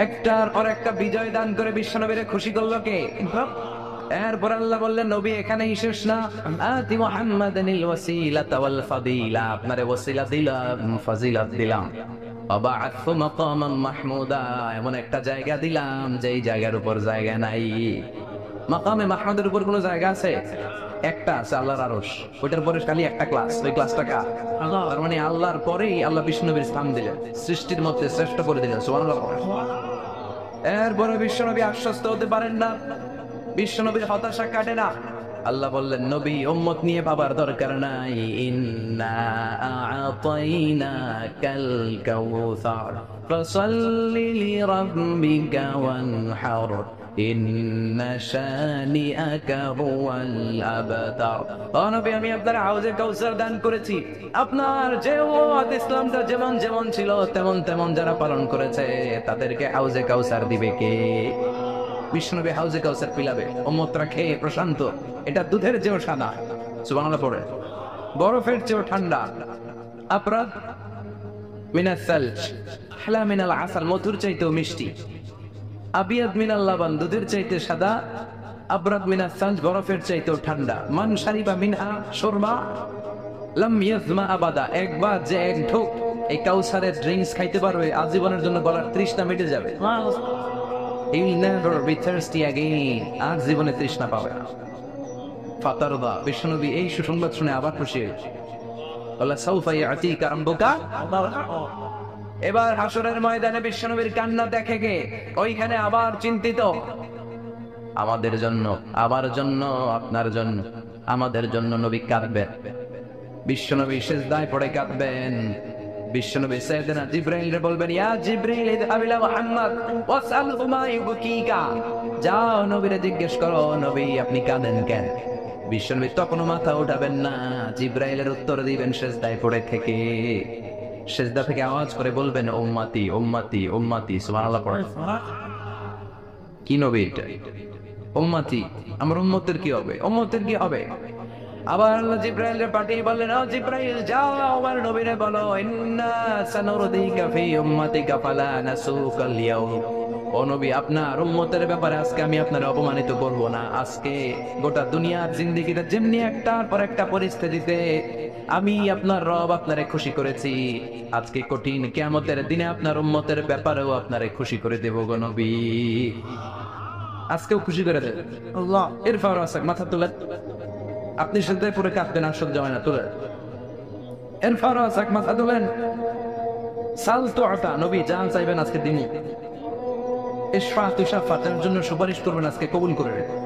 একটার পর একটা বিজয় দান করে বিশ্বনবীরে খুশি করলো কে? এরপর আল্লাহ বললেন, নবী এখানেই শেষ না, আতি মুহাম্মাদানিল ওয়াসিলাতা ওয়াল ফাদিলা, আপনারে ওয়াসিলা দিলাম, ফাজিলাত দিলাম, ওয়াবা'আথু মাকামান মাহমুদা, এমন একটা জায়গা দিলাম যেই জায়গার উপর জায়গা নাই। মাকামে মাহমুদের উপর কোনো জায়গা আছে? একটা আছে, আল্লাহর আরশ। ওইটার পরে খালি একটা ক্লাস, ওই ক্লাসটা কার? আল্লাহ। তার মানে আল্লাহর পরেই আল্লাহ বিষ্ণুনবীর স্থান দিলেন, সৃষ্টির মধ্যে শ্রেষ্ঠ করে দিলেন। সুবহানাল্লাহ। এরপরে বিশ্বনবী আশ্বস্ত হতে পারেন না, বিশ্বনবীর হতাশা কাটে না। আল্লাহ বললেন, নবী উম্মত নিয়ে ভাবার দরকার নাই, ইন্না আ'তাইনাকাল কাউসার ফাসাল্লি লিরাব্বিকা ওয়ানহার ইন্না শানিআকা হুয়াল আবতার। ও নবী, আমি আপনার হাউজে কাউসার দান করেছি। আপনার যে উম্মত ইসলামটা যেমন যেমন ছিল তেমন তেমন যারা পালন করেছে তাদেরকে হাউজে কাউসার দিবে কে? বিষ্ণুনবী হাউজে কাউসার পিলাবে, উম্মতরা খেয়ে প্রশান্ত। এটা দুধের চেয়েও সাদা, সুবহানাল্লাহ পড়ে, বরফের চেয়েও ঠান্ডা। আবরাদ মিনাস সালজ আহলা মিনাল আসাল, মধুর চাইতেও মিষ্টি। আবিয়াদ মিনাল লাবান, দুধের চাইতে সাদা। আবরাদ মিনাস সালজ, বরফের চাইতেও ঠান্ডা। মান শারিবা মিনহা শুরবা লাম ইয়াজমা আবাদা, একবার যে এক ঢোক এই কাউসারের ড্রিঙ্কস খাইতে পারবে, আজীবনের জন্য গলার তৃষ্ণা মিটে যাবে। He'll never be thirsty again, আর জীবনে তৃষ্ণা পাবে না। ফাতারদা, বিশ্বনবী এই সুসংবাদ শুনে আবার খুশি হয়েছে। বলে সাউফা ইয়াতিকা রাব্বুকা। এবার হাসরের ময়দানে বিশ্বনবীর কান্না দেখে কে? ওইখানে আবার চিন্তিত, আমাদের জন্য, আমার জন্য, আপনার জন্য, আমাদের জন্য নবী কাঁদবেন। বিশ্বনবী সিজদায় পড়ে কাঁদবেন। বিশ্বনবী সাইয়েদনা জিবরাইলকে বলবেন, ইয়া জিবরাইল ইযহাব ইলা মুহাম্মদ ওয়াসআলহু মা ইউবকিকা, যাও নবীরে জিজ্ঞেস করো, নবী আপনি কাঁদেন কেন? বিশ্বনবী তখনও মাথা উঠাবেন না, জিবরাইলের উত্তর দিবেন সিজদায় পড়ে থেকে। সিজদা থেকে আওয়াজ করে বলবেন, উম্মতি উম্মতি উম্মতি। সুবহানাল্লাহ পড়ে। কি নবী এটা? উম্মতি, আমার উম্মতের কি হবে? উম্মতের কি হবে? আবার আল্লাহ জিবরাইলের পাঠিয়ে বললেন, ও জিবরাইল যাও আমার নবীরে বলো, ইন্না সানুরদিকা ফি উম্মাতিকা ফালা নাসুকাল ইয়াউম। ও নবী, আপনার উম্মতের ব্যাপারে আজকে আমি আপনার অপমানিত করব না। আজকে গোটা দুনিয়ার জিন্দেগিটা যেমনি একটার পর একটা পরিস্থিতিতে আমি আপনার রব আপনারে খুশি করেছি, আজকে কঠিন কিয়ামতের দিনে আপনার উম্মতের ব্যাপারেও আপনারে খুশি করে দেব গো নবী। আজকেও খুশি করে দেব আল্লাহ। ইরফা রাসাক, মাথা তুলে। আপনি সিজদায় পড়ে কাঁদবেন, আর সহ্য হয় না, তুলে। ইরফা রাসাক, মাথা তুলেন। সাল তুআতা, নবী জান চাইবেন আজকে দিমু। ইশফা তুশাফা, তার জন্য সুপারিশ করবেন আজকে, কবুল করে নেবেন।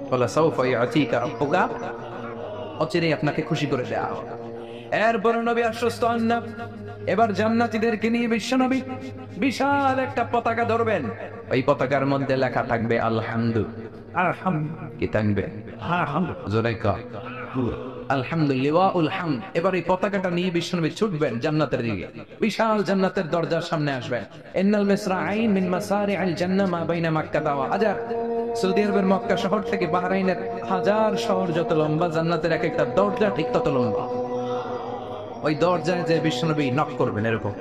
ওয়ালা সাউফা ইয়াতিকা রাব্বুকা, অচিরেই আপনাকে খুশি করে দেয়া হবে। এরপর নবী আশ্বস্ত হন না। এবার জান্নাতীদেরকে নিয়ে বিশ্বনবী বিশাল একটা পতাকা ধরবেন। ওই পতাকার মধ্যে লেখা থাকবে আলহামদু। কি থাকবে? আলহামদুলিল্লাহ। এবার এই পতাকাটা নিয়ে বিশ্বনবী ছুটবেন জান্নাতের দিকে। বিশাল জান্নাতের দরজার সামনে আসবেন। ইন্নাল মিসরাঈন মিন মাসারি'আল জান্নাহ মা বাইনা মাক্কা ওয়া হাজার। সৌদি আরবের মক্কা শহর থেকে বাহরাইনের হাজার শহর যত লম্বা, জান্নাতের এক একটা দরজা ঠিক তত লম্বা। ওই দরজায় যে বিশ্বনবী নক করবেন এরকম।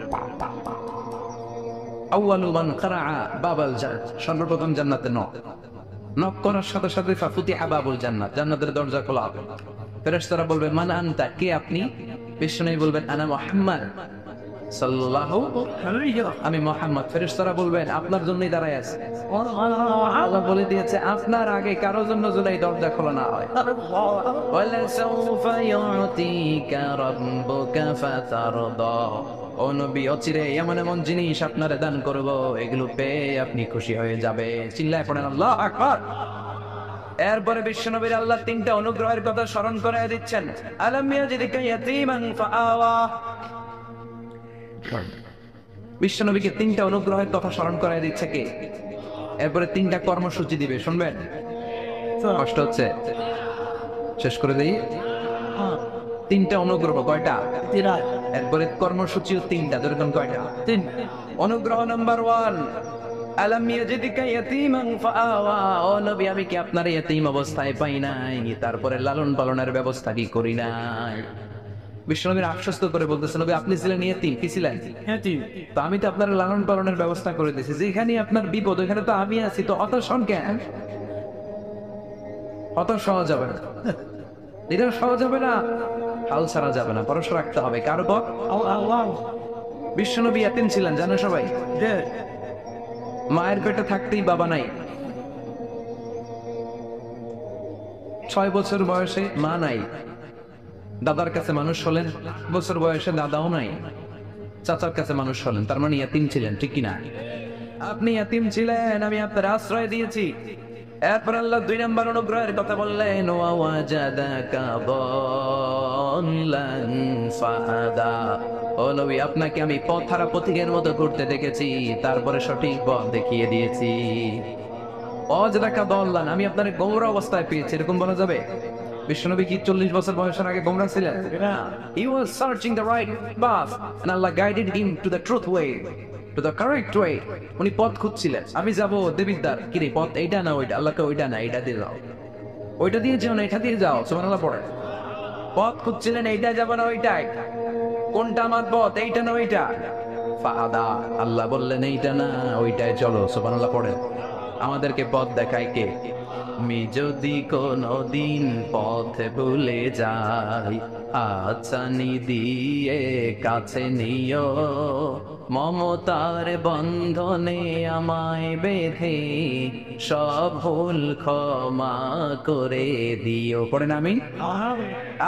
আউয়ালু মান কারাআ বাবাল জান্নাত, সর্বপ্রথম জান্নাতে নক করার সাথে সাথে ফাফুতিহা বাবুল জান্নাত, জান্নাতের দরজা খোলা হবে। ফেরেশতারা বলবে, মান আনতা, কে আপনি? বিশ্বনবী বলবেন, আনা মুহাম্মদ সাল্লাল্লাহু আলাইহি, আমি মুহাম্মদ। ফেরেশতারা বলবেন, আপনার জন্যই দাঁড়ায় আছে। আল্লাহ বলে দিয়েছে, আপনার আগে কারো জন্য যেন এই দরজা খোলা না হয়। ওয়ালা সাউফা ইউতিকা রাব্বুকা ফাতারদা, ও নবী অচিরে এমন এমন জিনিস আপনারে দান করব, এগুলো পেয়ে আপনি খুশি হয়ে যাবে। চিল্লায় পড়েন আল্লাহু আকবার। এরপরে বিশ্বনবীর আল্লাহ তিনটা অনুগ্রহের কথা স্মরণ করায় দিচ্ছেন। আলাম ইয়াজিদকা ইয়াতীমান ফাআওয়া, বিশ্বনবীকে তিনটা অনুগ্রহের কথা স্মরণ করায় দিচ্ছে কে? এরপরে তিনটা কর্মসূচি দিবে, শুনবেন? কষ্ট হচ্ছে, শেষ করে দেই। তিনটা অনুগ্রহ কয়টা? এরপরে কর্মসূচিও তিনটা, যেরকম কয়টা? তিন। অনুগ্রহ নাম্বার 1, আলাম ইয়াজিদিকা ইয়াতীমান ফাআওয়া। ও নবী, আমি কি আপনার ইয়াতীম অবস্থায় পাই নাই, তারপরে লালন পালনের ব্যবস্থা কি করি নাই? বিশ্বনবীর আশ্বস্ত করে বলতেছে, নবী আপনি ছিলেন ইয়াতীম, কি ছিলেন? ইয়াতীম। তো আমি তো আপনার লালন পালনের ব্যবস্থা করে দিয়েছি, যেখানে আপনার বিপদ ওখানে তো আমি আছি, তো হতাশ হন কেন? হতাশ হওয়া যাবে না, নিরাশ হওয়া যাবে না, হাল ছাড়া যাবে না, ভরসা রাখতে হবে কার উপর? আল্লাহ। বিশ্বনবী ইয়াতীম ছিলেন, জানো সবাই? মায়ের পেটে থাকতেই বাবা নাই, 6 বছর বয়সে মা নাই, দাদার কাছে মানুষ হলেন, বছর বয়সে দাদাও নাই, চাচার কাছে মানুষ হলেন, তার মানে ইয়াতীম ছিলেন, ঠিক কিনা? আপনি ইয়াতীম ছিলেন, আমি আপনার আশ্রয় দিয়েছি। এরপর আল্লাহ 2 নম্বর অনুগ্রহের কথা বললেন, ওয়াজাদাকা দাল্লান ফাহাদা। ও নবী, আপনাকে আমি পথহারা পথিকের মতো ঘুরতে দেখেছি, তারপরে সঠিক পথ দেখিয়ে দিয়েছি। ওয়াজাদাকা দাল্লান, আমি আপনার গোমরা অবস্থায় পেয়েছি, এরকম বলা যাবে? বিশ্বনবী কি 40 বছর বয়সের আগে গোমরা ছিলেন? He was searching the right path and Allah guided him to the truth way, to the correct way. উনি পথ খুঁজছিলেন, আমি যাব দেবিদ্দার, কি রে পথ এইটা না ওইটা? আল্লাহকে ওইটা না এইটা দিয়ে যাও, ওইটা দিয়ে যাও না এটা দিয়ে যাও, সুবহানাল্লাহ পড়ে। পথ খুঁজছিলেন, এইটা যাব না ওইটাই, কোনটা আমার পথ, এইটা না ওইটা? ফাহাদা, আল্লাহ বললেন এইটা না ওইটাই চলো, সুবহানাল্লাহ পড়ে। আমাদেরকে পথ দেখায় কে? আমি যদি কোনদিন পথে ভুলে যাই, আচানি দিয়ে কাছে নিও, মমতার বন্ধনে আমায় বেঁধে সব ভুল ক্ষমা করে দিও। পড়েন আমি,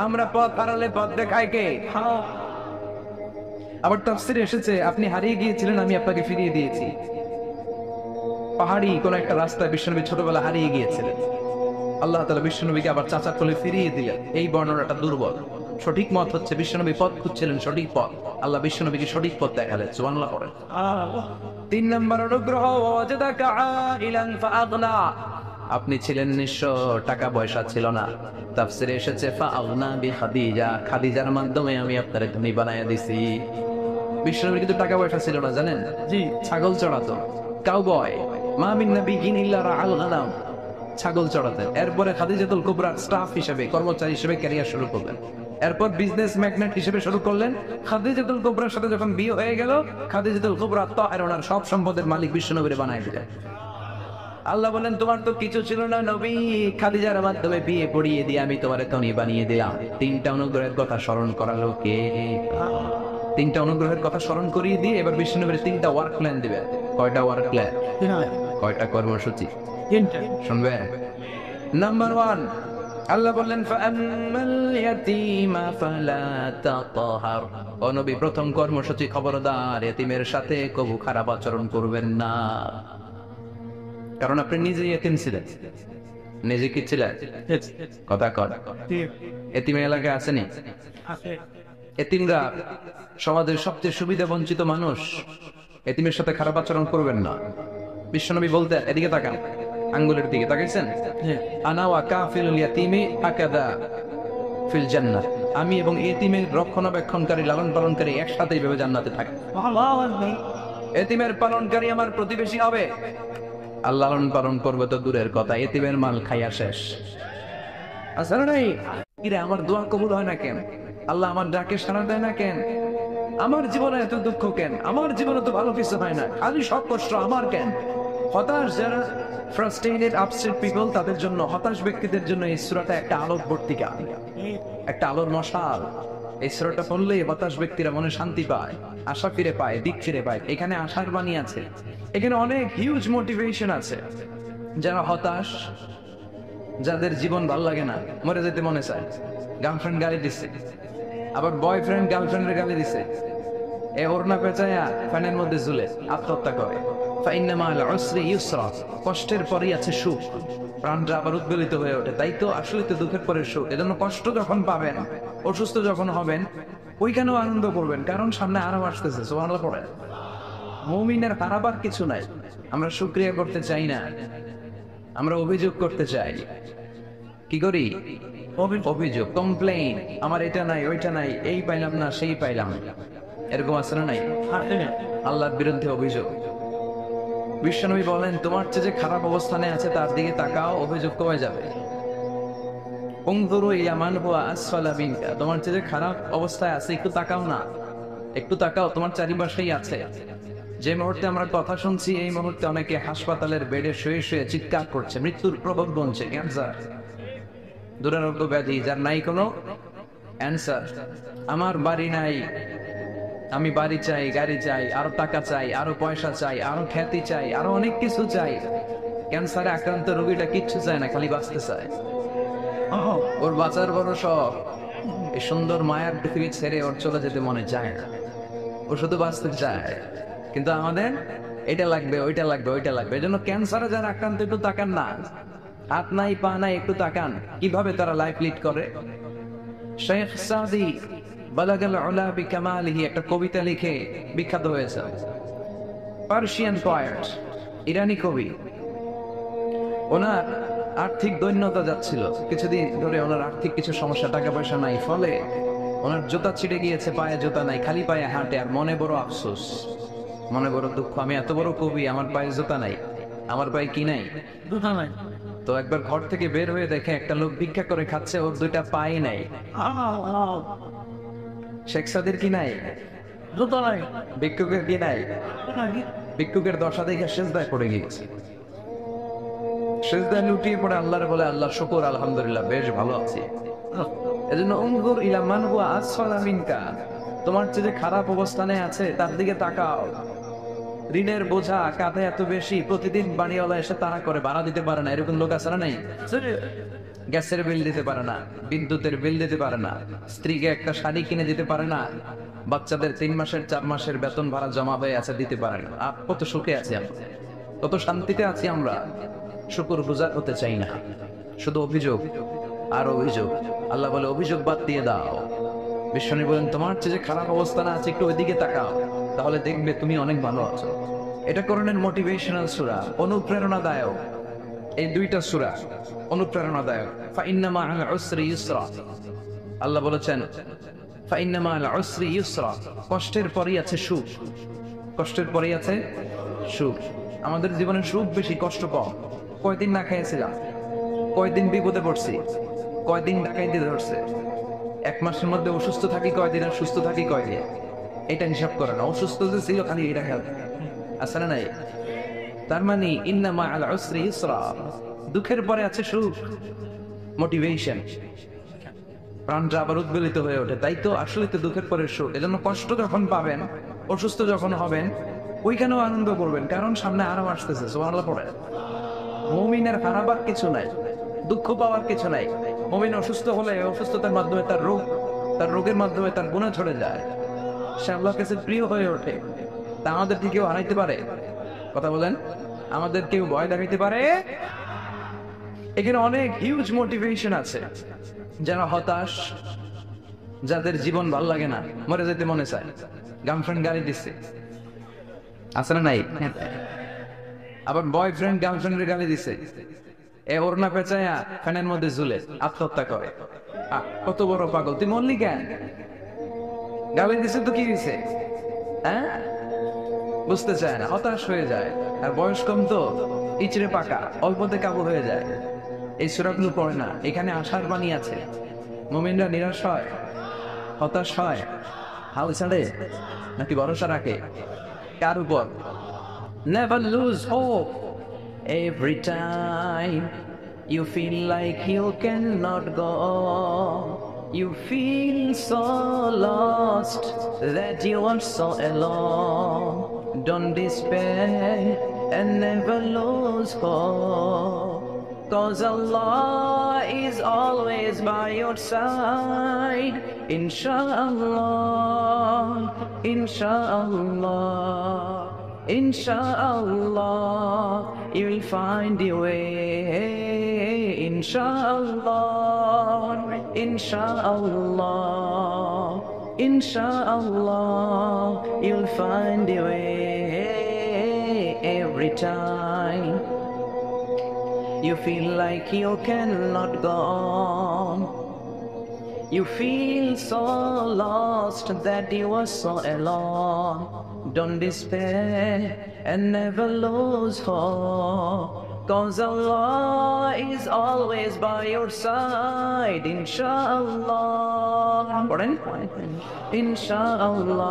আমরা পথ হারালে পথ দেখায় কে? আবার তাফসীরে এসেছে, আপনি হারিয়ে গিয়েছিলেন, আমি আপনাকে ফিরিয়ে দিয়েছি। পাহাড়ি কোন একটা রাস্তায় বিশ্বনবী ছোটবেলা হারিয়ে গিয়েছিলেন, আল্লাহ তাআলা বিশ্বনবীকে আবার চাচার কোলে ফিরিয়ে দিলেন। এই বর্ণনাটা দুর্বল, সঠিক মত হচ্ছে বিশ্বনবী পথ খুঁজছিলেন, সঠিক পথ, আল্লাহ বিশ্বনবীকে সঠিক পথ দেখালেন, সুবহানাল্লাহ পড়েন। 3 নম্বর অনুগ্রহ, ওয়াজাদাকা আইলান ফাআগনা। আপনি ছিলেন নিঃস্ব, টাকা পয়সা ছিল না, তাফসীরে এসেছে ফাআগনা বিখাদিজা, খাদিজার মাধ্যমে আমি আপনারে ধনী বানায়া দিছি। বিশ্বনবীর কিন্তু টাকা পয়সা ছিল না, জানেন? জি, ছাগল চড়াতো, কাউবয়। মা মিন নাবিয়্যিন ইল্লা রাআল গানাম, ছাগল চড়াতেন। এরপরে খাদিজাতুল কুবরার স্টাফ হিসেবে, কর্মচারী হিসেবে ক্যারিয়ার শুরু করলেন। এরপর বিজনেস ম্যাগনেট হিসেবে শুরু করলেন। খাদিজাতুল কুবরার সাথে যখন বিয়ে হয়ে গেল, খাদিজাতুল কুবরা তাহেরার সব সম্পদের মালিক বিশ্বনবীরে বানায় দিলেন। আল্লাহ বলেন, তোমার তো কিছু ছিল না নবী, খাদিজার মাধ্যমে বিয়ে পড়িয়ে দিয়ে আমি তোমারে ধনী বানিয়ে দিলাম। 3টা অনুগ্রহের কথা স্মরণ করালো কে? 3টা অনুগ্রহের কথা স্মরণ করিয়ে দিয়ে এবার বিশ্বনবীর 3টা ওয়ার্ক প্ল্যান দিবে। কয়টা ওয়ার্ক প্ল্যান? কয়টা কর্মসূচি? 3টা। শুনবে? নাম্বার 1, আল্লাহ বললেন ফাআম্মাল ইয়াতীমা ফালা তাকহার। ও নবী, প্রথম কর্মসূচি, খবরদার এতিমের সাথে কবু খারাপ আচরণ করবেন না, কারণ আপনি নিজে এতিম ছিলেন। নিজে কি ছিলেন? কথা কর। এতিমের এলাকায় আসেনি? এতিমরা সমাজের সবচেয়ে সুবিধা বঞ্চিত মানুষ, এতিমের সাথে খারাপ আচরণ করবেন না। বিশ্বনবী বলতেন, এদিকে তাকান, আঙ্গুলের দিকে তাকাইছেন, আনা ওয়া কাফিলুল ইয়াতীমি হাকাদা ফিল জান্নাহ, আমি এবং এতিমের রক্ষণাবেক্ষণকারী, লালন পালনকারী একসাথে এইভাবে জান্নাতে থাকি। এতিমের পালনকারী আমার প্রতিবেশী হবে, আর লালন পালন করবে তো দূরের কথা, এতিমের মাল খাইয়া শেষ। আসলে নাই কিরে, আমার দোয়া কবুল হয় না কেন? আল্লাহ আমার ডাকে সাড়া দেয় না কেন? আমার জীবনে এত দুঃখ কেন? আমার জীবনে তো ভালো কিছু হয় না, খালি সব কষ্ট আমার কেন? হতাশ যারা, ফ্রাস্ট্রেটেড, আপসেট পিপল, তাদের জন্য, হতাশ ব্যক্তিদের জন্য এই সূরাটা একটা আলোক বর্তিকা, একটা আলোর মশাল। এই সূরাটা পড়লে হতাশ ব্যক্তিরা মনে শান্তি পায়, আশা ফিরে পায়, দিক ফিরে পায়। এখানে আশার বাণী আছে, এখানে অনেক হিউজ মোটিভেশন আছে। যারা হতাশ, যাদের জীবন ভালো লাগে না, মরে যেতে মনে চায়, গার্লফ্রেন্ড গালি দিচ্ছে, আবার বয়ফ্রেন্ড গার্লফ্রেন্ডের গালি দিচ্ছে, এ ওড়না পেঁচায়া ফ্যানের মধ্যে ঝুলে আত্মহত্যা করে। ফাইন্না মা'আল উসরি ইউসরা, কষ্টের পরেই আছে সুখ, প্রাণটা আবার উদ্বেলিত হয়ে ওঠে। তাই তো আসলে তো দুঃখের পরে সুখ। এজন্য কষ্ট যখন পাবেন, অসুস্থ যখন হবেন, ওইখানেও আনন্দ করবেন, কারণ সামনে আরাম আসতেছে। সুবহানাল্লাহ পড়ে। মুমিনের হারাবার কিছু নাই। আমরা শুকরিয়া করতে চাই না, আমরা অভিযোগ করতে চাই। কি করি? অভিযোগ, কমপ্লেইন, আমার এটা নাই ওইটা নাই, এই পাইলাম না সেই পাইলাম, এরকম আছে না নাই? আল্লাহর বিরুদ্ধে অভিযোগ। বিশ্বনবী বলেন, তোমার চেয়ে যে খারাপ অবস্থানে আছে তার দিকে তাকাও, অভিযোগ কমে যাবে। তোমার চেয়ে যে খারাপ অবস্থায় আছে একটু তাকাও না, একটু তাকাও, তোমার চারিপাশেই আছে। যে মুহূর্তে আমরা কথা শুনছি এই মুহূর্তে অনেকে হাসপাতালের বেডে শুয়ে শুয়ে চিৎকার করছে, মৃত্যুর প্রভাব বলছে, ক্যান্সার, দুরারোগ্য ব্যাধি, যার নাই কোনো অ্যান্সার। আমার বাড়ি নাই, আমি বাড়ি চাই, গাড়ি চাই, আরো টাকা চাই, আরো পয়সা চাই, আরো খ্যাতি চাই, আরো অনেক কিছু চাই। ক্যান্সারে আক্রান্ত রোগীটা কিচ্ছু চায় না, খালি বাঁচতে চায়। ওর বাঁচার বড় শখ, এই সুন্দর মায়ার পৃথিবী ছেড়ে ওর চলে যেতে মনে চায় না, ও শুধু বাঁচতে চায়। কিন্তু আমাদের এটা লাগবে, ওইটা লাগবে, ওইটা লাগবে। এই জন্য ক্যান্সারে যারা আক্রান্ত একটু তাকান না, হাত নাই পা নাই, একটু তাকান কিভাবে তারা লাইফ লিড করে। শেখ সাদি বালাগাল উলা বিকামালিহি একটা কবিতা লিখে বিখ্যাত হয়েছে। পার্সিয়ান পয়েট, ইরানি কবি। ওনার আর্থিক দৈন্যতা যাচ্ছিল কিছুদিন ধরে, ওনার আর্থিক কিছু সমস্যা, টাকা পয়সা নাই, ফলে ওনার জুতা ছিঁড়ে গিয়েছে, পায়ে জুতা নাই, খালি পায়ে হাঁটে, আর মনে বড় আফসোস, মনে বড় দুঃখ, আমি এত বড় কবি, আমার পায়ে জুতা নাই, আমার পায়ে কি নাই, জুতা নাই। তো একবার ঘর থেকে বের হয়ে দেখে একটা লোক ভিক্ষা করে খাচ্ছে, ওর দুইটা পায়ে নাই। শেখ সাদির কি নাই? জুতা নাই। ভিক্ষুকের কি নাই? ভিক্ষুকের দশা দেখে সেজদায় পড়ে গিয়েছে, সেজদায় লুটিয়ে পড়ে আল্লাহর বলে, আল্লাহ শুকর, আলহামদুলিল্লাহ, বেশ ভালো আছি। এজন্য উনজুর ইলা মান হুয়া আসফালা মিনকা, তোমার চেয়ে যে খারাপ অবস্থানে আছে তার দিকে তাকাও। ঋণের বোঝা কাঁধে এত বেশি, প্রতিদিন বাড়িওয়ালা এসে তাড়া করে, ভাড়া দিতে পারে না, এরকম লোক আছে না নাই? গ্যাসের বিল দিতে পারে না, বিদ্যুতের বিল দিতে পারে না, স্ত্রীকে একটা শাড়ি কিনে দিতে পারে না, বাচ্চাদের 3 মাসের 4 মাসের বেতন ভাড়া জমা হয়ে আছে, দিতে পারে না। আর কত সুখে আছি আমরা, কত শান্তিতে আছি আমরা, শুকর গুজার হতে চাই না, শুধু অভিযোগ আর অভিযোগ। আল্লাহ বলে, অভিযোগ বাদ দিয়ে দাও। বিশ্বনী বলেন, তোমার চেয়ে যে খারাপ অবস্থানে আছে একটু ওইদিকে তাকাও, তাহলে দেখবে তুমি অনেক ভালো আছো। এটা কোরআনের মোটিভেশনাল সূরা, অনুপ্রেরণাদায়ক। এই দুইটা সূরা অনুপ্রেরণাদায়ক। ফাইন্না মাআল উসরি ইউসরা, আল্লাহ বলেছেন ফাইন্না মাআল উসরি ইউসরা, কষ্টের পরেই আছে সুখ, কষ্টের পরেই আছে সুখ। আমাদের জীবনে সুখ বেশি, কষ্ট কম। কয়দিন না খেয়েছিলাম, কয়দিন বিপদে পড়ছি, কয়দিন ডাকাইতে ধরছে, 1 মাসের মধ্যে অসুস্থ থাকি কয়দিন, আর সুস্থ থাকি কয়দিন, এটা হিসাব করে না। অসুস্থ যে ছিল খালি এটা খেয়াল আছে না নাই? তার মানে ইন্না মাআল উসরি ইউসরা, দুঃখের পরে আছে সুখ, মোটিভেশন, প্রাণটা আবার উদ্বেলিত হয়ে ওঠে। তাই তো আসলে তো দুঃখের পরে সুখ। এজন্য কষ্ট যখন পাবেন, অসুস্থ যখন হবেন, ওইখানেও আনন্দ করবেন, কারণ সামনে আরাম আসতেছে। সুবহানাল্লাহ পড়ে। মুমিনের হারাবার কিছু নাই, দুঃখ পাওয়ার কিছু নাই। মুমিন অসুস্থ হলে অসুস্থতার মাধ্যমে তার রোগ, তার রোগের মাধ্যমে তার গুনাহ ছড়ে যায়, সে আল্লাহর কাছে প্রিয় হয়ে ওঠে। তা আমাদের কি কেউ হারাইতে পারে? কথা বলেন, আমাদের কেউ ভয় দেখাইতে পারে? এখানে অনেক হিউজ মোটিভেশন আছে। যারা হতাশ, যাদের জীবন ভালো লাগে না, মরে যেতে মনে চায়, গার্লফ্রেন্ড গালি দিচ্ছে, আছে না নাই? আবার বয়ফ্রেন্ড গার্লফ্রেন্ডের গালি দিচ্ছে, এ ওড়না পেঁচায়া ফ্যানের মধ্যে ঝুলে আত্মহত্যা করে। কত বড় পাগল তুই, মরলি কেন? গালি দিছে তো কি দিছে, হ্যাঁ? বুঝতে চায় না, হতাশ হয়ে যায়। আর বয়স কম তো, ইচড়ে পাকা, অল্পতে কাবু হয়ে যায়। এই সূরাগুলো পড়ে না। এখানে আশার বাণী আছে। মুমিনরা নিরাশ হয়, হতাশ হয়, হাল ছাড়ে নাকি ভরসা রাখে? কার উপর? Never lose hope. Every time you feel like you cannot go, you feel so lost that you are so alone. Don't despair and never lose hope, 'cause Allah is always by your side. Inshallah, inshallah, inshallah, you'll find your way. Inshallah, inshallah, inshallah, you'll find your way. Every time you feel like you cannot go on, You feel so lost that you are so alone. Don't despair and never lose hope, 'cause Allah is always by your side, inshallah. Inshallah,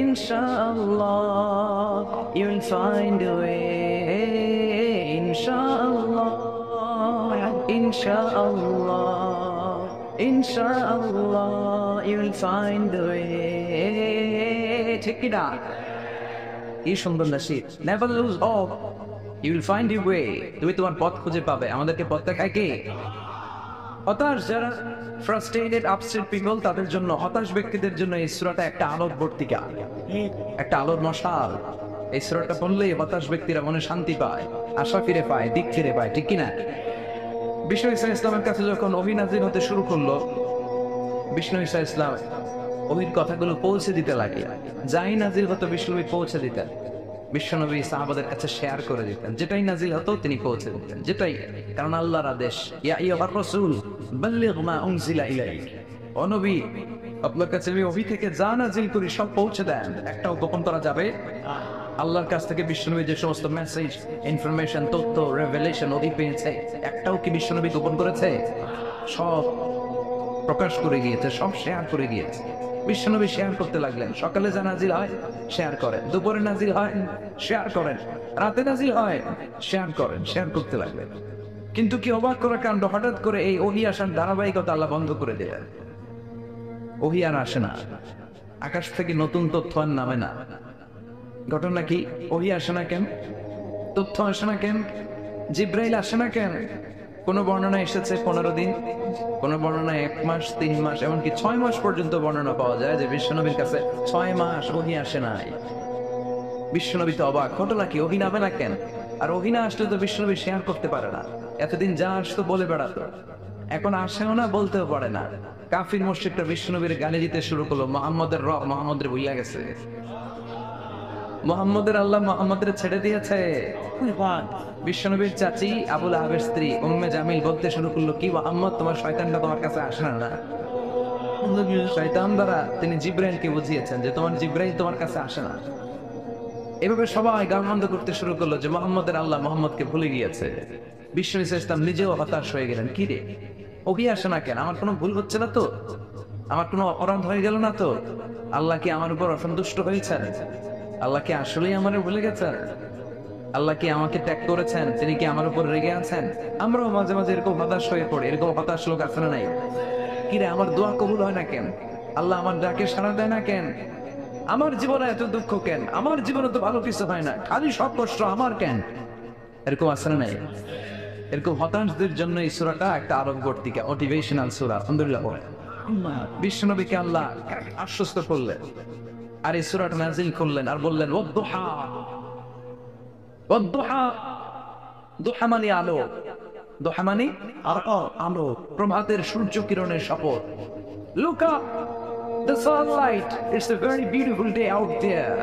inshallah, you'll find a way, inshallah, inshallah, inshallah, you'll find a way. Take it out. কি সুন্দর Nasir, never lose hope, you will find your way. তুমি তোমার পথ খুঁজে পাবে। আমাদেরকে পথ দেখায় কে? হতাশ যারা, ফ্রাস্ট্রেটেড আপসেট পিপল, তাদের জন্য, হতাশ ব্যক্তিদের জন্য এই সূরাটা একটা আলোর বর্তিকা, একটা আলোর মশাল। এই সূরাটা পড়লেই হতাশ ব্যক্তিরা মনে শান্তি পায়, আশা ফিরে পায়, দিক ফিরে পায়, ঠিক কিনা? বিষ্ণু ঈসা ইসলামের কাছে যখন ওহী নাযিল হতে শুরু করলো, বিষ্ণু ঈসা ইসলাম ওহির কথাগুলো পৌঁছে দিতে লাগলেন। যাই নাজিল হতো বিষ্ণুনবী পৌঁছে দিতেন, বিশ্বনবী সাহাবাদের কাছে শেয়ার করে দিতেন। যেটাই নাজিল হতো তিনি পৌঁছে দিতেন, যেটাই, কারণ আল্লাহর আদেশ, ইয়া আইয়ুহার রাসূল বাল্লিগ মা উনজিলা ইলাইক, ও নবী আপনার কাছে আমি ওহী থেকে যা নাজিল করি সব পৌঁছে দেন, একটাও গোপন করা যাবে। আল্লাহর কাছ থেকে বিশ্বনবী যে সমস্ত মেসেজ, ইনফরমেশন, তথ্য, রেভেলেশন ওহী পেয়েছে, একটাও কি বিশ্বনবী গোপন করেছে? সব প্রকাশ করে গিয়েছে, সব শেয়ার করে গিয়েছে। বিশ্বনবী শেয়ার করতে লাগলেন। সকালে যা নাজিল হয় শেয়ার করেন, দুপুরে নাজিল হয় শেয়ার করেন, রাতে নাজিল হয় শেয়ার করেন, শেয়ার করতে লাগলেন। কিন্তু কি অবাক করার কাণ্ড, হঠাৎ করে এই ওহী আসার ধারাবাহিকতা আল্লাহ বন্ধ করে দিলেন। ওহী আর আসে না, আকাশ থেকে নতুন তথ্য আর নামে না। ঘটনা কি? ওহী আসে না কেন? তথ্য আসে না কেন? জিব্রাইল আসে না কেন? কোন বর্ণনা এসেছে 15 দিন, কোন বর্ণনা 1 মাস, 3 মাস, এমনকি 6 মাস পর্যন্ত বর্ণনা পাওয়া যায় যে বিশ্বনবীর কাছে 6 মাস ওহী আসে নাই। বিশ্বনবী তো অবাক, ঘটনা কি? ওহী নামে না কেন? আর ওহী না আসলে তো বিশ্বনবী শেয়ার করতে পারে না। এতদিন যা আসতো বলে বেড়াতো, এখন আসেও না, বলতেও পারে না। কাফির মুশরিকরা বিশ্বনবীর গালি দিতে শুরু করলো, মুহাম্মদের রব মুহাম্মদের ভুইলা গেছে, মুহাম্মদের আল্লাহ মুহাম্মদের ছেড়ে দিয়েছে। বিশ্বনবীর চাচি আবু লাহাবের স্ত্রী উম্মে জামিল বলতে শুরু করলো, কি মুহাম্মদ তোমার শয়তানটা তোমার কাছে আসে না? শয়তান দ্বারা তিনি জিব্রাইলকে বুঝিয়েছেন যে তোমার জিব্রাইল তোমার কাছে আসে না। এভাবে সবাই গালমন্দ করতে শুরু করলো যে মুহাম্মদের আল্লাহ মুহাম্মদকে ভুলে গিয়েছে। বিষ্ণু ঈসা ইসলাম নিজেও হতাশ হয়ে গেলেন। কি রে, ওহী আসে না কেন? আমার কোনো ভুল হচ্ছে না তো? আমার কোনো অপরাধ হয়ে গেল না তো? আল্লাহ কি আমার উপর অসন্তুষ্ট হয়েছেন? আল্লাহ কি আসলেই আমারে ভুলে গেছেন? আল্লাহ কি আমাকে ত্যাগ করেছেন? তিনি কি আমার উপর রেগে আছেন? আমরাও মাঝে মাঝে এরকম হতাশ হয়ে পড়ি। এরকম হতাশ লোক আছে না নাই? কিরে, আমার দোয়া কবুল হয় না কেন? আল্লাহ আমার ডাকে সাড়া দেয় না কেন? আমার জীবনে এত দুঃখ কেন? আমার জীবনে তো ভালো কিছু হয় না, খালি সব কষ্ট আমার কেন? এরকম আছে না নাই? এরকম হতাশদের জন্য এই সূরাটা একটা আরোগ্যবর্তিকা, মোটিভেশনাল সূরা। আলহামদুলিল্লাহ। বিশ্বনবীকে আল্লাহ আশ্বস্ত করলেন, আর এই সূরাটা নাযিল করলেন, আর বললেন ওয়াদ-দুহা। ওয়াদ-দুহা, দুহা মানে আলো, দুহা মানে আলো, প্রভাতের সূর্য কিরণের শপথ। Look up, the sunlight, it's a very beautiful day out there.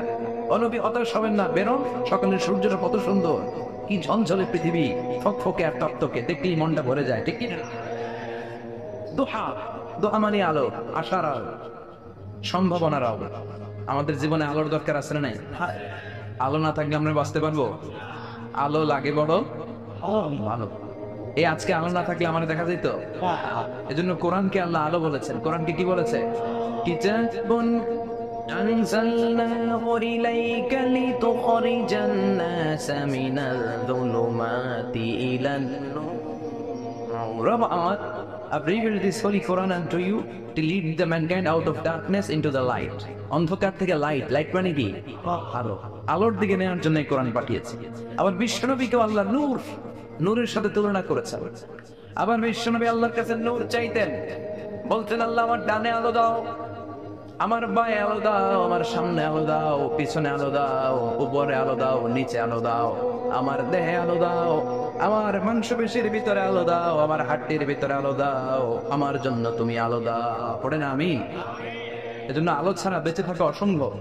ও নবী হতাশ হবেন না, বেরোন, সকালের সূর্যটা কত সুন্দর, কি ঝলঝলে পৃথিবী, ফকফকে আর তপ্তকে, দেখলেই মনটা ভরে যায়, ঠিক কি না? দুহা, দুহা মানে আলো, আশার আলো, সম্ভাবনার আলো। আমাদের জীবনে আলোর দরকার আছে না নাই? আলো না থাকলে আমরা বাঁচতে পারবো? আলো লাগে বড় ভালো। এই আজকে আলো না থাকলে আমার দেখা যেত। এজন্য কোরআনকে আল্লাহ আলো বলেছেন। কোরআনকে কি বলেছে? কিতাবুন আনজালনাহু ইলাইকা লিতুখরিজান নাসা মিনাল যুলুমাতি ইলান নূর। I've revealed this holy Quran unto you to lead the mankind out of darkness into the light. অন্ধকার থেকে লাইট, লাইট মানে কি? আলো, আলোর দিকে নেওয়ার জন্য কোরআন পাঠিয়েছে। আবার বিশ্বনবীকে আল্লাহ নূর, নূরের সাথে তুলনা করেছেন। আবার বিশ্বনবী আল্লাহর কাছে নূর চাইতেন, বলতেন আল্লাহ আমার ডানে আলো দাও, আমার বায়ে আলো দাও, আমার সামনে আলো দাও, পিছনে আলো দাও, উপরে আলো দাও, নিচে আলো দাও, আমার দেহে আলো দাও, আমার মাংসপেশির ভিতরে আলো দাও, আমার হাড্ডির ভিতরে আলো দাও, আমার জন্য তুমি আলো দাও। পড়ে না আমি? এজন্য আলো ছাড়া বেঁচে থাকা অসম্ভব।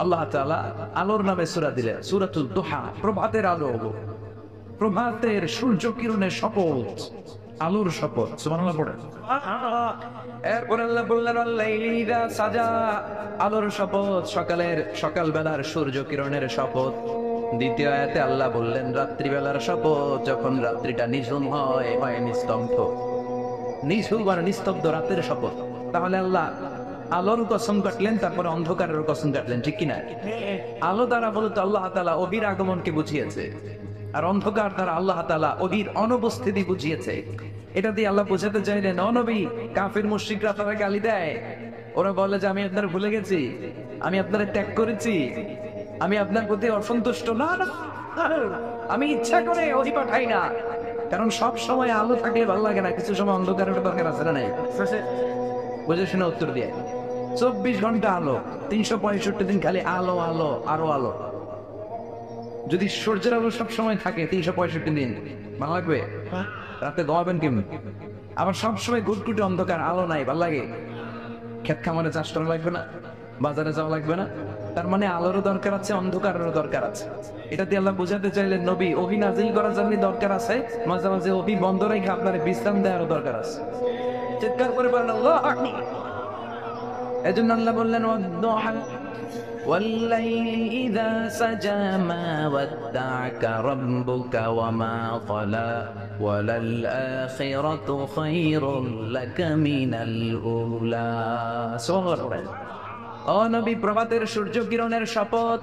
আল্লাহ তাআলা আলোর নামে সূরা দিলেন, সূরাতুল দুহা, প্রভাতের আলো, প্রভাতের সূর্য কিরণের শপথ। আলোর শপথ, সুবহানাল্লাহ পড়ে। এরপর আল্লাহ বললেন আল্লাইলি ইযা সাজা, আলোর শপথ, সকালবেলার সূর্য কিরণের শপথ। দ্বিতীয় আয়াতে আল্লাহ বললেন রাত্রিবেলার শপথ, যখন রাত্রিটা নিঝুম হয় নিস্তব্ধ, নিঝুম আর নিস্তব্ধ রাতের শপথ। তাহলে আল্লাহ আলোর কসম কাটলেন, তারপরে অন্ধকারের কসম কাটলেন, ঠিক কিনা? আলো দ্বারা বলতো আল্লাহ তাআলা ওহির আগমনকে বুঝিয়েছে, আর অন্ধকার দ্বারা আল্লাহ তাআলা ওহির অনুপস্থিতি বুঝিয়েছে। এটা দিয়ে আল্লাহ বোঝাতে চাইলেন, ও নবী, কাফির মুশরিকরা তারা গালি দেয়, ওরা বলে যে আমি আপনার ভুলে গেছি, আমি আপনার ত্যাগ করেছি, আমি আপনার প্রতি অসন্তুষ্ট। না না, আমি ইচ্ছা করে ওহি পাঠাই না, কারণ সব সময় আলো থাকলে ভালো লাগে না, কিছু সময় অন্ধকারের দরকার আছে না? নাই, বুঝে শুনে উত্তর দিয়ে 24 ঘন্টা আলো, 365 দিন খালি আলো আলো আরো আলো। যদি সূর্যের আলো সব সময় থাকে 365 দিন, ভালো লাগবে? রাতে ঘুমাবেন কেমন? আবার সবসময় গুটগুটে অন্ধকার, আলো নাই, ভালো লাগে? ক্ষেত খামারে চাষ করা লাগবে না, বাজারে যাওয়া লাগবে না। তার মানে আলোরও দরকার আছে, অন্ধকারেরও দরকার আছে। এটা দিয়ে আল্লাহ বোঝাতে চাইলেন, নবী, ওহি নাজিল করার জন্য দরকার আছে, মাঝে মাঝে ওহি বন্ধ রেখে আপনার বিশ্রাম দেওয়ারও দরকার আছে। চিৎকার করে বলেন আল্লাহ আকবার। এজন্য আল্লাহ বললেন والليل إذا سجى ما ودعك ربك وما قلى وللآخرة خير لك من الأولى। ও নবী, প্রভাতের সূর্য কিরণের শপথ,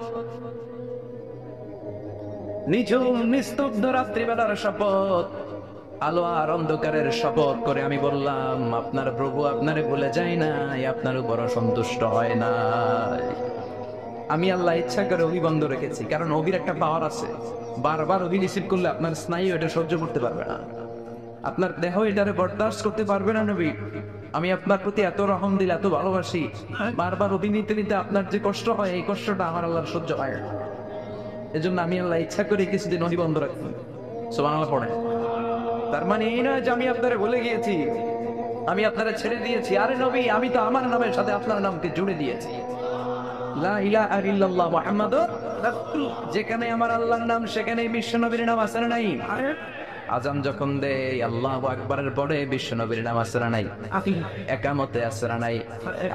নিঝুম নিস্তব্ধ রাত্রিবেলার শপথ, আলো আর অন্ধকারের শপথ করে আমি বললাম, আপনার প্রভু আপনারে ভুলে যায় নাই, আপনার উপর সন্তুষ্ট হয় না। আমি আল্লাহ ইচ্ছা করে ওহি বন্ধ রেখেছি, কারণ ওহির একটা পাওয়ার আছে। বারবার ওহি রিসিভ করলে আপনার স্নায়ু এটা সহ্য করতে পারবে না, আপনার দেহ এটারে বরদাস্ত করতে পারবে না। নবী, আমি আপনার প্রতি এত রহম দিল, এত ভালোবাসি, বারবার ওহি নিতে নিতে আপনার যে কষ্ট হয়, এই কষ্টটা আমার আল্লাহর সহ্য হয় না। এজন্য আমি আল্লাহ ইচ্ছা করে কিছুদিন ওহি বন্ধ রাখি। সুবহানাল্লাহ পড়ে। তার মানে এই নয় যে আমি আপনারে ভুলে গিয়েছি, আমি আপনারা ছেড়ে দিয়েছি। আরে নবী, আমি তো আমার নামের সাথে আপনার নামকে জুড়ে দিয়েছি। লা ইলাহা ইল্লাল্লাহ মুহাম্মাদুর রাসূলুল্লাহ। যেখানে আমার আল্লাহর নাম, সেখানেই বিশ্ব নবীর নাম আছে না নাই? আজান যখন দেয় আল্লাহু আকবারের পরে বিশ্ব নবীর নাম আছে না নাই? একামতে আছে না নাই?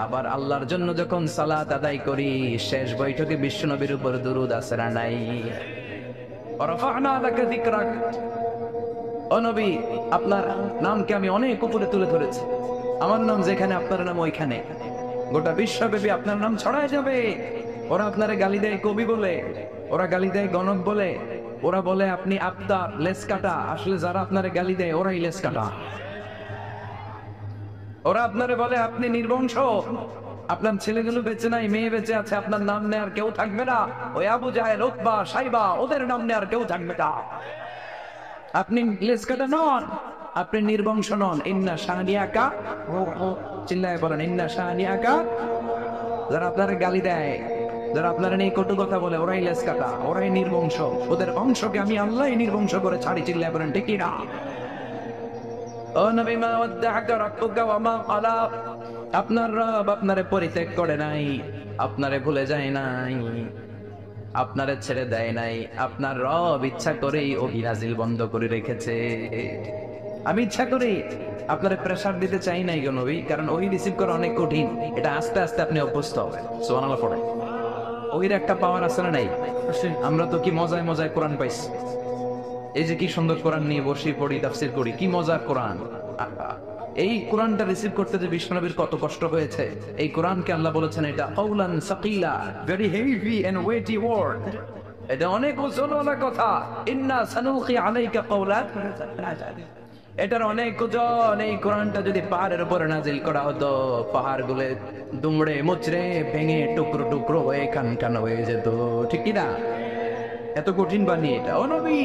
আবার আল্লাহর জন্য যখন সালাত আদায় করি, শেষ বৈঠকে বিশ্ব নবীর উপর দুরূদ আছে না নাই? রাফা'না লাকা যিকরাক। ও নবী, আপনার নামকে আমি অনেক উপরে তুলে ধরেছি। আমার নাম যেখানে, আপনার নাম ওইখানে। গোটা বিশ্বব্যাপী আপনার নাম ছড়ায় যাবে। ওরা আপনারে গালি দেয় কবি বলে, ওরা গালি দেয় গণক বলে, ওরা বলে আপনি আবতার, লেস কাটা। আসলে যারা আপনারে গালি দেয় ওরাই লেস কাটা। ওরা আপনারে বলে আপনি নির্বংশ, আপনার ছেলেগুলো বেঁচে নাই, মেয়ে বেঁচে আছে, আপনার নাম নেয়ার কেউ থাকবে না। ওই আবু জাহেল, উতবা, সাইবা, ওদের নাম নেয়ার কেউ থাকবে না। আপনি লেস কাটা নন, আপনি নির্বংশ নন। ইন্না শানিয়াকা, চিল্লায় বলেন ইন্না শানিয়াকা। যারা আপনারা গালি দেয়, যারা আপনারা নিয়ে কটু কথা বলে, ওরাই লেস কাটা, ওরাই নির্বংশ। ওদের বংশকে আমি আল্লাহই নির্বংশ করে ছাড়ি। চিল্লায় বলেন ঠিক না? ও নবী, মা ওয়াদ্দাআকা রাব্বুকা ওয়া মা ক্বালা। আপনার রব আপনারে পরিত্যাগ করে নাই, আপনারে ভুলে যায় নাই, আপনারে ছেড়ে দেয় নাই। আপনার রব ইচ্ছা করেই ওহী নাজিল বন্ধ করে রেখেছে। আমি ইচ্ছা করি আপনারে প্রেসার দিতে চাই নাই গো নবী, কারণ ওহী রিসিভ করা অনেক কঠিন। এটা আস্তে আস্তে আপনি অভ্যস্ত হবেন। সুবহানাল্লাহ পড়ে। ওহির একটা পাওয়ার আছে না নাই? আমরা তো কি মজায় মজায় কোরআন পাইছি। এই যে কি সুন্দর কোরআন নিয়ে বসি, পড়ি, তাফসীর করি, কি মজার কোরআন। এই কোরআনটা রিসিভ করতে যে বিশ্বনবীর কত কষ্ট হয়েছে। এই কোরআনকে আল্লাহ বলেছেন এটা কাউলান সাকিলা, very heavy and weighty word. এটা অনেক ওজনওয়ালা কথা। ইন্না সানুলকি আলাইকা কাউলান, এটার অনেক ওজন। এই কোরআনটা যদি পাহাড়ের উপরে নাজিল করা হতো, পাহাড় গুলো দুমড়ে মুচড়ে ভেঙে টুকরো টুকরো হয়ে খান খান হয়ে যেত, ঠিক কিনা? এত কঠিন বানিয়ে এটা। ও নবী,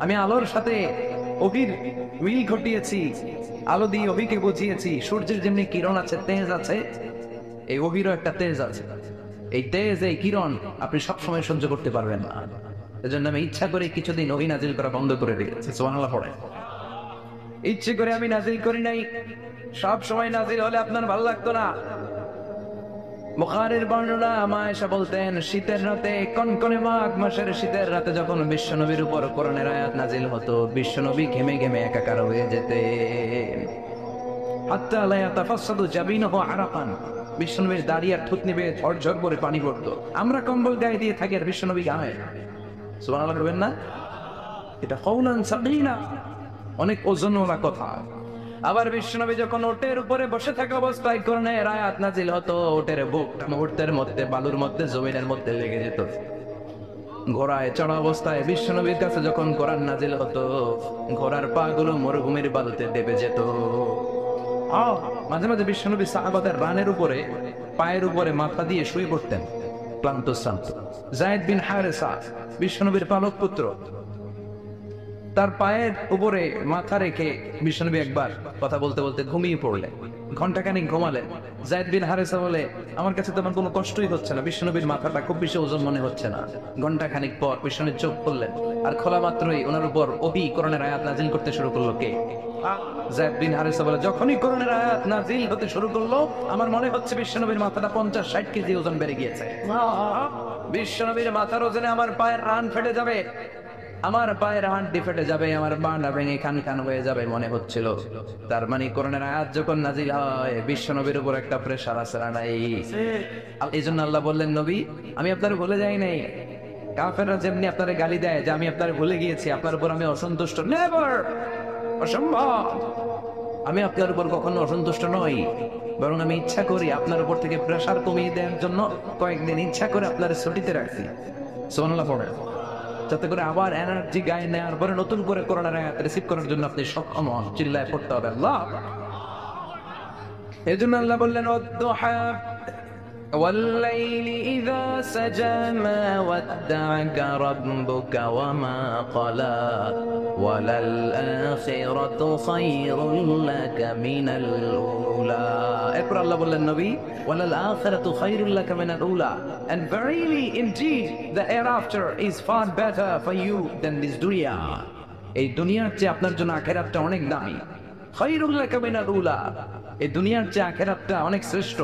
আমি আলোর সাথে ওহির মিল ঘটিয়েছি, আলো দিয়ে ওহিকে বুঝিয়েছি। সূর্যের যেমনি কিরণ আছে, তেজ আছে, এই ওহিরও একটা তেজ আছে। এই তেজ, এই কিরণ আপনি সবসময় সহ্য করতে পারবেন না। এজন্য আমি ইচ্ছা করে কিছুদিন ওহি নাজিল করা বন্ধ করে দিয়েছি। সুবহানাল্লাহ পড়ে। ইচ্ছে করে আমি নাজিল করি নাই। সব সময় নাজিল হলে আপনার ভালো লাগতো না। বুখারীর বর্ণনা মা আয়েশা বলতেন, শীতের রাতে, কনকনে মাঘ মাসের শীতের রাতে যখন বিশ্বনবীর উপর কোরআনের আয়াত নাজিল হতো, বিশ্বনবী ঘেমে ঘেমে একাকার হয়ে যেতেন। হাত্তা লা ইয়াতাফাসসাদু জাবিনুহু আরাকান, বিশ্বনবীর দাড়ি আর থুতনি বেয়ে ঝরঝর করে পানি পড়তো। আমরা কম্বল গায়ে দিয়ে থাকি আর বিশ্বনবী ঘামে। সুবহানাল্লাহ বলবেন না? এটা কওলান সাগীলা, অনেক ওজনওয়ালা কথা। আবার বিশ্বনবী যখন ওটের উপরে বসে থাকা অবস্থায় কোরআনের আয়াত নাজিল হতো, ওটের বুকটা মুহূর্তের মধ্যে বালুর মধ্যে, জমিনের মধ্যে লেগে যেত। ঘোড়ায় চড়া অবস্থায় বিশ্বনবীর কাছে যখন কোরআন নাজিল হতো, ঘোড়ার পা গুলো মরুভূমির বালুতে ডেবে যেত। মাঝে মাঝে বিশ্বনবী সাহাবাদের রানের উপরে, পায়ের উপরে মাথা দিয়ে শুয়ে পড়তেন, ক্লান্ত শ্রান্ত। যায়েদ বিন হারেসা, বিশ্বনবীর পালক পুত্র, তার পায়ের উপরে মাথা রেখে বিশ্বনবী একবার কথা বলতে বলতে ঘুমিয়ে পড়লেন। ঘন্টাখানিক ঘুমালেন। যায়েদ বিন হারেসা বলে, আমার কাছে তেমন কোনো কষ্টই হচ্ছে না, বিশ্বনবীর মাথাটা খুব বেশি ওজন মনে হচ্ছে না। ঘন্টাখানিক পর বিশ্বনবী চোখ খুললেন, আর খোলা মাত্রই ওনার উপর ওহী কোরআনের আয়াত নাজিল করতে শুরু করলো। কে? যায়েদ বিন হারেসা বলে, যখনই কোরআনের আয়াত নাজিল হতে শুরু করলো, আমার মনে হচ্ছে বিশ্বনবীর মাথাটা 50-60 কেজি ওজন বেড়ে গিয়েছে। বিশ্বনবীর মাথার ওজনে আমার পায়ের রান ফেটে যাবে, আমার পায়ের হাড্ডি ফেটে যাবে, আমার বাঁধা ভেঙে খান খান হয়ে যাবে মনে হচ্ছিল। তার মানে কোরআনের আয়াত যখন নাজিল হয়, বিশ্বনবীর উপর একটা প্রেসার আছে না নাই? এই জন্য আল্লাহ বললেন, নবী আমি আপনার ভুলে যাই নাই। কাফেররা যেমনি আপনার গালি দেয় যে আমি আপনার ভুলে গিয়েছি, আপনার উপর আমি অসন্তুষ্ট, নেভার, অসম্ভব। আমি আপনার উপর কখনো অসন্তুষ্ট নই, বরং আমি ইচ্ছা করি আপনার উপর থেকে প্রেসার কমিয়ে দেওয়ার জন্য কয়েকদিন ইচ্ছা করে আপনার ছুটিতে রাখছি। সুবহানাল্লাহ পড়ে, যাতে করে আবার এনার্জি গায়ে নেওয়ার পরে নতুন করে কোরআনের আয়াত রিসিভ করার জন্য আপনি সক্ষম হন। চিল্লায় পড়তে হবে আল্লাহ। এই জন্য আল্লাহ বললেন, ওয়াদ-দুহা ওয়াল-লাইলি ইযা সাজা মা ওয়াদ্দা'আকা রাব্বুকা ওয়া মা ক্বালা ওয়ালাল আখিরাতু খায়রুল লাকা মিনাল উলা। এরপর আল্লাহ বললেন, নবী ওয়ালাল আখিরাতু খায়রুল লাকা মিনাল উলা, and verily indeed the hereafter is far better for you than this dunya. এই দুনিয়ার চেয়ে আপনার জন্য আখিরাতটা অনেক দামি। খায়রুল লাকা মিনাল উলা, এই দুনিয়ার চেয়ে আখিরাতটা অনেক শ্রেষ্ঠ।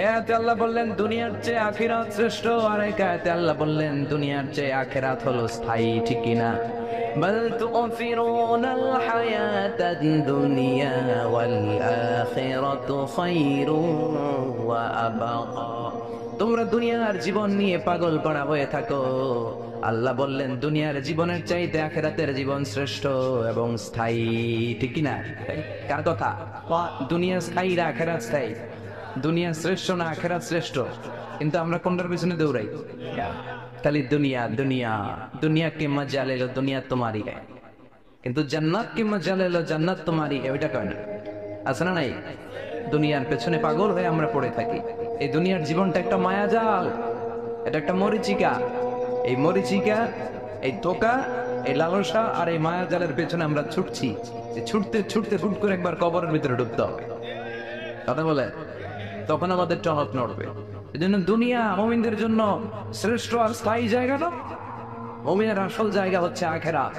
এতে আল্লাহ বললেন দুনিয়ার চেয়ে আখিরাত শ্রেষ্ঠ, আর এতে আল্লাহ বললেন দুনিয়ার চেয়ে আখিরাত হলো স্থায়ী। ঠিক কিনা? বাল তু'থিরুনাল হায়াতাদ দুনিয়া ওয়াল আখিরাতু খায়রুন ওয়া আবকা। তোমরা দুনিয়ার জীবন নিয়ে পাগল পাড়া হয়ে থাকো, আল্লাহ বললেন দুনিয়ার জীবনের চাইতে আখিরাতের জীবন শ্রেষ্ঠ এবং স্থায়ী। ঠিক কিনা? কার কথা? দুনিয়া স্থায়ী না আখিরাত স্থায়ী? দুনিয়া শ্রেষ্ঠ না আখিরাত শ্রেষ্ঠ? কিন্তু আমরা কোনটার পিছনে দৌড়াই? খালি দুনিয়া দুনিয়া, দুনিয়া কে মজা ले लो, দুনিয়া তোমারই है, কিন্তু জান্নাত কে মজা ले लो, জান্নাত তোমারই है, ওইটা কয় না? আছে না নাই? দুনিয়ার পেছনে পাগল হয়ে আমরা পড়ে থাকি। এই দুনিয়ার জীবনটা একটা মায়াজাল, এটা একটা মরিচিকা। এই মরিচিকা, এই ধোঁকা, এই লালসা আর এই মায়াজালের পেছনে আমরা ছুটছি। ছুটতে ছুটতে হুট করে একবার কবরের ভিতরে ঢুকতে হবে। কথা বলে তখন আমাদের টনক নড়বে। এই জন্য দুনিয়া মুমিনদের জন্য শ্রেষ্ঠ আর স্থায়ী জায়গা না। মুমিনের আসল জায়গা হচ্ছে আখিরাত।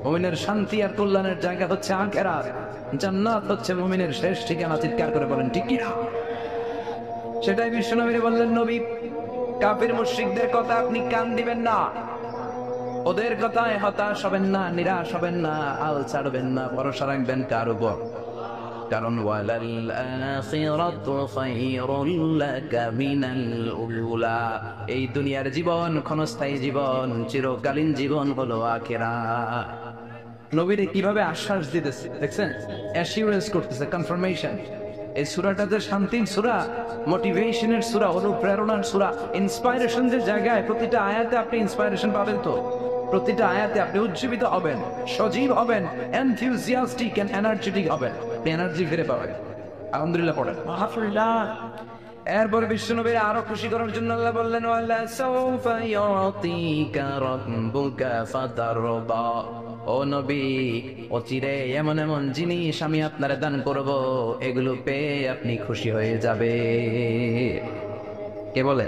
মুমিনের শান্তি আর কল্যাণের জায়গা হচ্ছে আখিরাত। জান্নাত হচ্ছে মুমিনের শেষ ঠিকানা। চিৎকার করে বলেন ঠিক কি না? সেটাই বিশ্বনবী বললেন, নবী কাফির মুশরিকদের কথা আপনি কান দিবেন না, ওদের কথায় হতাশ হবেন না, নিরাশ হবেন না, হাল ছাড়বেন না, ভরসা রাখবেন কার উপর? কারণ ওয়ালাল আখিরাতু খায়রুল লাকা মিনাল উলা, এই দুনিয়ার জীবন ক্ষণস্থায়ী জীবন, চিরকালীন জীবন হলো আখিরাত। নবীরে কিভাবে আশ্বাস দিতেছে দেখছেন, অ্যাসিউরেন্স করতেছে, কনফার্মেশন। এই সূরাটা যে শান্তির সূরা, মোটিভেশনের সূরা, অনুপ্রেরণার সূরা, ইন্সপাইরেশনের জায়গায় প্রতিটা আয়াতে আপনি ইন্সপাইরেশন পাবেন। তো প্রতিটা আয়াতে আপনি উজ্জীবিত হবেন, সজীব হবেন, এনথিউজিয়াস্টিক এন্ড এনার্জেটিক হবেন, আপনি এনার্জি ফিরে পাবেন। আলহামদুলিল্লাহ পড়েন, আলহামদুলিল্লাহ। এরপর বিশ্বনবীর আরো খুশি করার জন্য আল্লাহ বললেন, ওয়ালা সাউফা ইউতিকা রাব্বুকা ফাতারদা। ও নবী, অচিরে এমন এমন জিনিস আমি আপনারে দান করব, এগুলো পেয়ে আপনি খুশি হয়ে যাবে। কে বলে?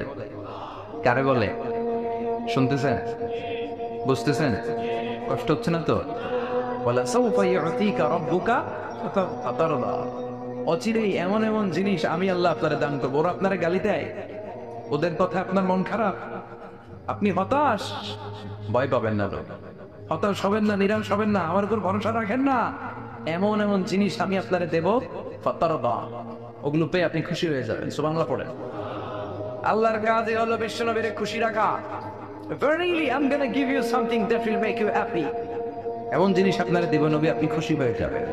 কারে বলে? শুনতেছেন? বুঝতেছেন? কষ্ট হচ্ছে না তো? ওয়ালা সাউফা ইউতিকা রাব্বুকা ফাতারদা। অচিরেই এমন এমন জিনিস আমি আল্লাহ আপনারা দান করবো। ওরা আপনারা গালি দেয়, ওদের কথা আপনার মন খারাপ, আপনি হতাশ, ভয় পাবেন না, হতাশ হবেন না, নিরাশ হবেন না, আমার উপর ভরসা রাখেন না। এমন এমন জিনিস আমি আপনারা দেব, ফাতারদা, ওগুলো পেয়ে আপনি খুশি হয়ে যাবেন। সুবহানাল্লাহ পড়েন। আল্লাহর কাজে হলো বিশ্বনবীরে খুশি রাখা। Verily I'm gonna give you something that will make you happy. এমন জিনিস আপনারা দেব নবী, আপনি খুশি হয়ে যাবেন।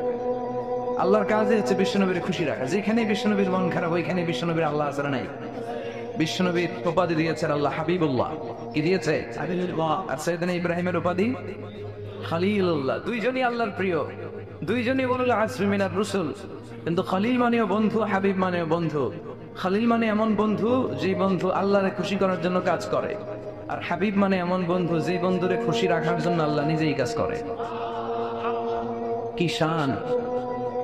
আল্লাহর কাজে হচ্ছে বিশ্বনবীর খুশি রাখা। যেখানে বিশ্বনবীর মন খারাপ, ওইখানে বিশ্বনবীর আল্লাহ আসরা নাই। বিশ্বনবীর উপাধি দিয়েছেন আল্লাহ হাবিবুল্লাহ। কি দিয়েছে? আর সাইয়েদনা ইব্রাহিমের উপাধি খলিলুল্লাহ। দুইজনই আল্লাহর প্রিয়, দুইজনই উলুল আজমি মিনার রাসূল। কিন্তু খলিল মানেও বন্ধু, হাবিব মানেও বন্ধু। খলিল মানে এমন বন্ধু যে বন্ধু আল্লাহরে খুশি করার জন্য কাজ করে, আর হাবিব মানে এমন বন্ধু যে বন্ধুরে খুশি রাখার জন্য আল্লাহ নিজেই কাজ করে। কি শান,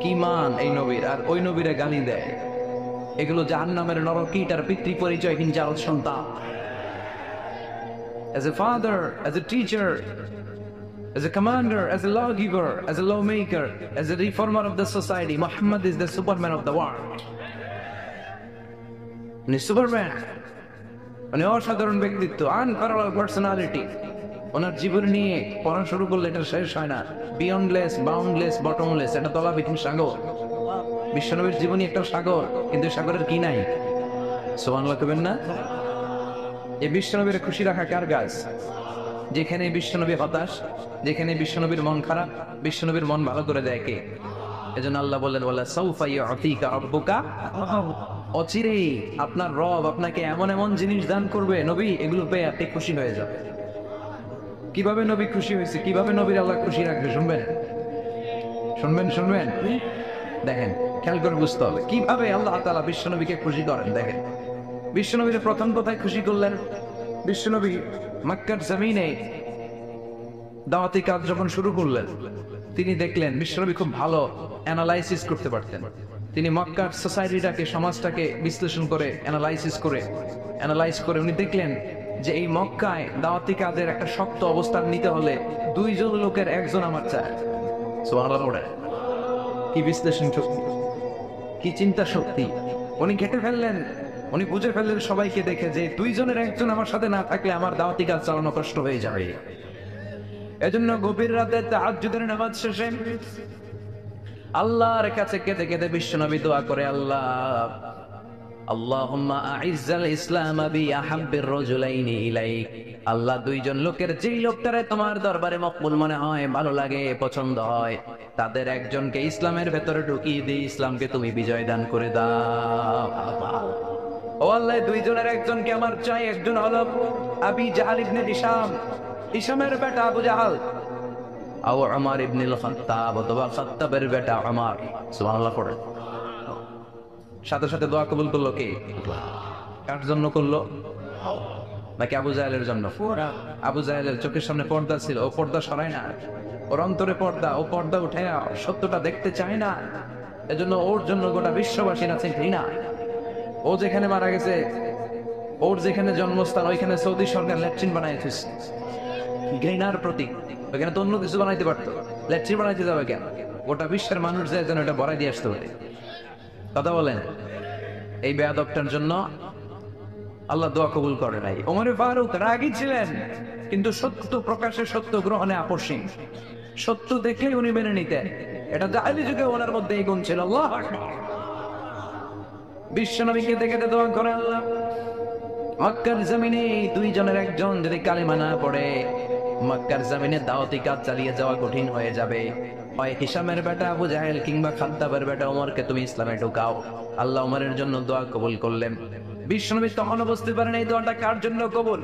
কি মান এই নবীর, আর ওই নবীরে গালি দেয়। এগুলো জাহান্নামের নরকীটার পিতৃ পরিচয়হীন জারদ সন্তান। As a father, as a teacher, as a commander, as a lawgiver, as a lawmaker, as a reformer of the society, Muhammad is the superman of the world. উনি সুপারম্যান, মানে অসাধারণ ব্যক্তিত্ব, আনপ্যারালাল পার্সোনালিটি। ওনার জীবন নিয়ে পড়া শুরু করলে এটা শেষ হয় না। বিয়ন্ডলেস, বাউন্ডলেস, বটমলেস, এটা তলাবিহীন সাগর। বিশ্বনবীর জীবনী একটা সাগর, কিন্তু সাগরের কি নাই? সুবহানাল্লাহ কইবেন না? এই বিশ্বনবীর খুশি রাখা কার কাজ? যেখানে বিশ্বনবী হতাশ, যেখানে বিশ্বনবীর মন খারাপ, বিশ্বনবীর মন ভালো করে দেয় কে? এজন্য আল্লাহ বললেন, ওয়ালা সাউফা ইউতিকা রাব্বুকা, অচিরেই আপনার রব আপনাকে এমন এমন জিনিস দান করবে নবী, এগুলো পেয়ে আপনি খুশি হয়ে যাবেন। কিভাবে নবী খুশি হয়েছে, কিভাবে নবীর আল্লাহ খুশি রাখবে, শুনবেন শুনবেন শুনবেন দেখেন, খেয়াল করে বুঝতে হবে কিভাবে আল্লাহ তাআলা বিশ্বনবীকে খুশি করেন। দেখেন, বিশ্বনবীর প্রথম কথায় খুশি করলেন। বিশ্বনবী মক্কার জমিনে দাওয়াতি কাজ যখন শুরু করলেন, তিনি দেখলেন বিশ্বনবী খুব ভালো অ্যানালাইসিস করতে পারতেন। তিনি মক্কার সোসাইটিটাকে, সমাজটাকে বিশ্লেষণ করে অ্যানালাইজ করে উনি দেখলেন যে এই মক্কায় দাওয়াতি কাজের একটা শক্ত অবস্থান নিতে হলে দুইজন লোকের একজন আমার চায়। সুবহানাল্লাহ। কি বিশ্লেষণ শক্তি, কি চিন্তা শক্তি! উনি ঘেটে ফেললেন, উনি বুঝে ফেললেন সবাইকে দেখে যে দুইজনের একজন আমার সাথে না থাকলে আমার দাওয়াতি কাজ চালানো কষ্ট হয়ে যাবে। এজন্য গভীর রাতে তাহাজ্জুদের নামাজ শেষে আল্লাহর কাছে কেঁদে কেঁদে বিশ্বনবী দোয়া করে, আল্লাহ আল্লাহুম্মা আইজ্জাল ইসলাম বি আহাব্বির রাজুলাইনি ইলাইক। আল্লাহ, দুইজন লোকের যেই লোকটারে তোমার দরবারে মকবুল মনে হয়, ভালো লাগে, পছন্দ হয়, তাদের একজনকে ইসলামের ভেতরে ঢুকিয়ে দিয়ে ইসলামকে তুমি বিজয় দান করে দাও। ও আল্লাহ, দুইজনের একজনকে আমার চাই। একজন হলো আবি জাহাল ইবনে হিশাম, হিশামের বেটা আবু জাহাল, আও উমর ইবনুল খাত্তাব, অথবা খাত্তাবের বেটা উমর। সুবহানাল্লাহ পড়ে। সাথে সাথে দোয়া কবুল করলো কে? কার জন্য করলো? নাকি আবু জাহেলের জন্য? আবু জাহেলের চোখের সামনে পর্দা ছিল, ও পর্দা সরায় না। ওর অন্তরে পর্দা, ও পর্দা উঠে সত্যটা দেখতে চায় না। এজন্য ওর জন্য গোটা বিশ্ববাসীর আছে ঘৃণা। ও যেখানে মারা গেছে, ওর যেখানে জন্মস্থান, ওইখানে সৌদি সরকার ল্যাট্রিন বানাইছে। ঘৃণার প্রতীক। ওইখানে তো অন্য কিছু বানাইতে পারতো, ল্যাট্রিন বানাইতে যাবে কেন? গোটা বিশ্বের মানুষ যায় যেন এটা ভরাই দিয়ে আসতে পারে। কথা বলেন, এই বেয়াদবটার জন্য আল্লাহ দোয়া কবুল করে নাই। ওমর ফারুক রাগী ছিলেন, কিন্তু সত্য প্রকাশে, সত্য গ্রহণে আপসীন। সত্য দেখলে উনি মেনে নিতেন। এটা জাহেলি যুগে ওনার মধ্যে এই গুণ ছিল। আল্লাহ বিশ্বনবীকে দেখে দোয়া করে, আল্লাহ মক্কার জমিনে দুইজনের একজন যদি কালিমা না পড়ে, মক্কার জমিনে দাওয়াতি কাজ চালিয়ে যাওয়া কঠিন হয়ে যাবে। হয় হিশামের বেটা আবু জাহেল কিংবা খাত্তাবের বেটা ওমরকে তুমি ইসলামে ঢুকাও। আল্লাহ ওমরের জন্য দোয়া কবুল করলেন। বিশ্বনবী তখনও বুঝতে পারেন এই দোয়াটা কার জন্য কবুল।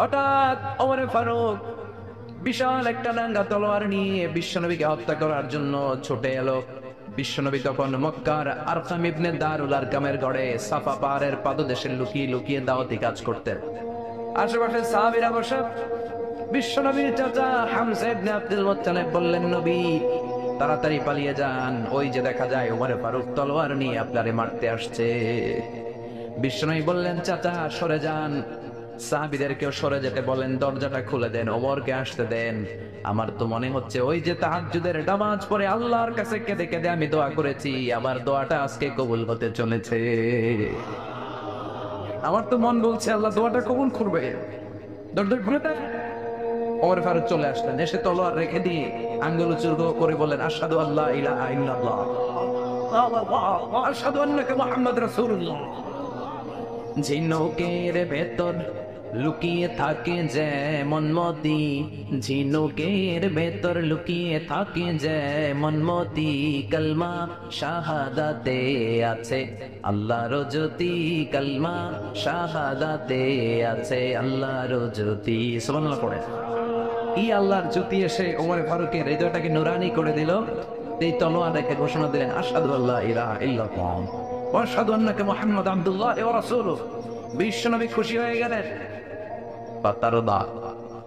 হঠাৎ ওমর ফারুক বিশাল একটা নাঙ্গা তলোয়ার নিয়ে বিশ্বনবীকে হত্যা করার জন্য ছুটে এলো। বিশ্বনবী তখন মক্কার আরকাম ইবনে দারুল আরকামের গড়ে সাফা পাহাড়ের পাদদেশে লুকিয়ে লুকিয়ে দাওয়াতি কাজ করতেন। আশেপাশে সাহাবীরা বসে। বিশ্বনবীর চাচা হামজা ইবনে আব্দুল মুত্তালিব বললেন, নবী তাড়াতাড়ি পালিয়ে যান, ওই যে দেখা যায় ওমর ফারুক তলোয়ার নিয়ে আপনারে মারতে আসছে। বিশ্বনবী বললেন, চাচা সরে যান। সাহাবীদেরকেও সরে যেতে বলেন, দরজাটা খুলে দেন, ওমরকে আসতে দেন। আমার তো মনে হচ্ছে ওই যে তাহাজ্জুদের নামাজ পড়ে আল্লাহর কাছে কেঁদে কেঁদে আমি দোয়া করেছি, আমার দোয়াটা আজকে কবুল হতে চলেছে। আমার তো মন বলছে আল্লাহ দোয়াটা কবুল করবে। দরজা খুলে দেন। ওমর ফারুক চলে আসলেন, এসে তলোয়ার রেখে দিয়ে আঙ্গুল উঁচু করে বলেন, আশহাদু আল্লা ইলাহা ইল্লাল্লাহ ওয়া আশহাদু আন্নাকা মুহাম্মাদ রাসূলুল্লাহ। ঝিনুকের ভেতর লুকিয়ে থাকে যেমন মতি, ঝিনুকের ভেতর লুকিয়ে থাকে যেমন মতি, কলমা শাহাদাতে আছে আল্লাহর জ্যোতি, কলমা শাহাদাতে আছে আল্লাহর জ্যোতি। সুবহানাল্লাহ পড়ে। এই আল্লাহর জ্যোতি এসে ওমর ফারুকের হৃদয়টাকে নুরানি করে দিল। এই তলোয়ার রেখে ঘোষণা দিলেন, আশহাদু আল্লা ইলাহা ইল্লাল্লাহ ওয়া আশহাদু আন্নাকা মুহাম্মাদ আবদুল্লাহ ওয়া রাসূলুহু। বিশ্বনবী খুশি হয়ে গেলেন। ফাতারদা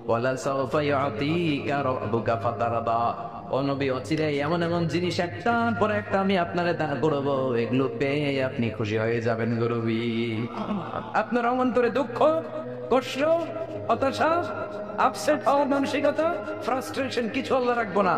ওয়ালা সাওফা ইউতিকা রাব্বুকা ফাতারদা। ও নবী, অচিরেই এমন এমন জিনিস একটার পর একটা আমি আপনারে দান করব, এগুলো পেয়ে আপনি খুশি হয়ে যাবেন গো নবী। আপনার অন্তরে দুঃখ, কষ্ট, হতাশা, আপসেট হওয়ার মানসিকতা, ফ্রাস্ট্রেশন কিছু আল্লাহ রাখবো না।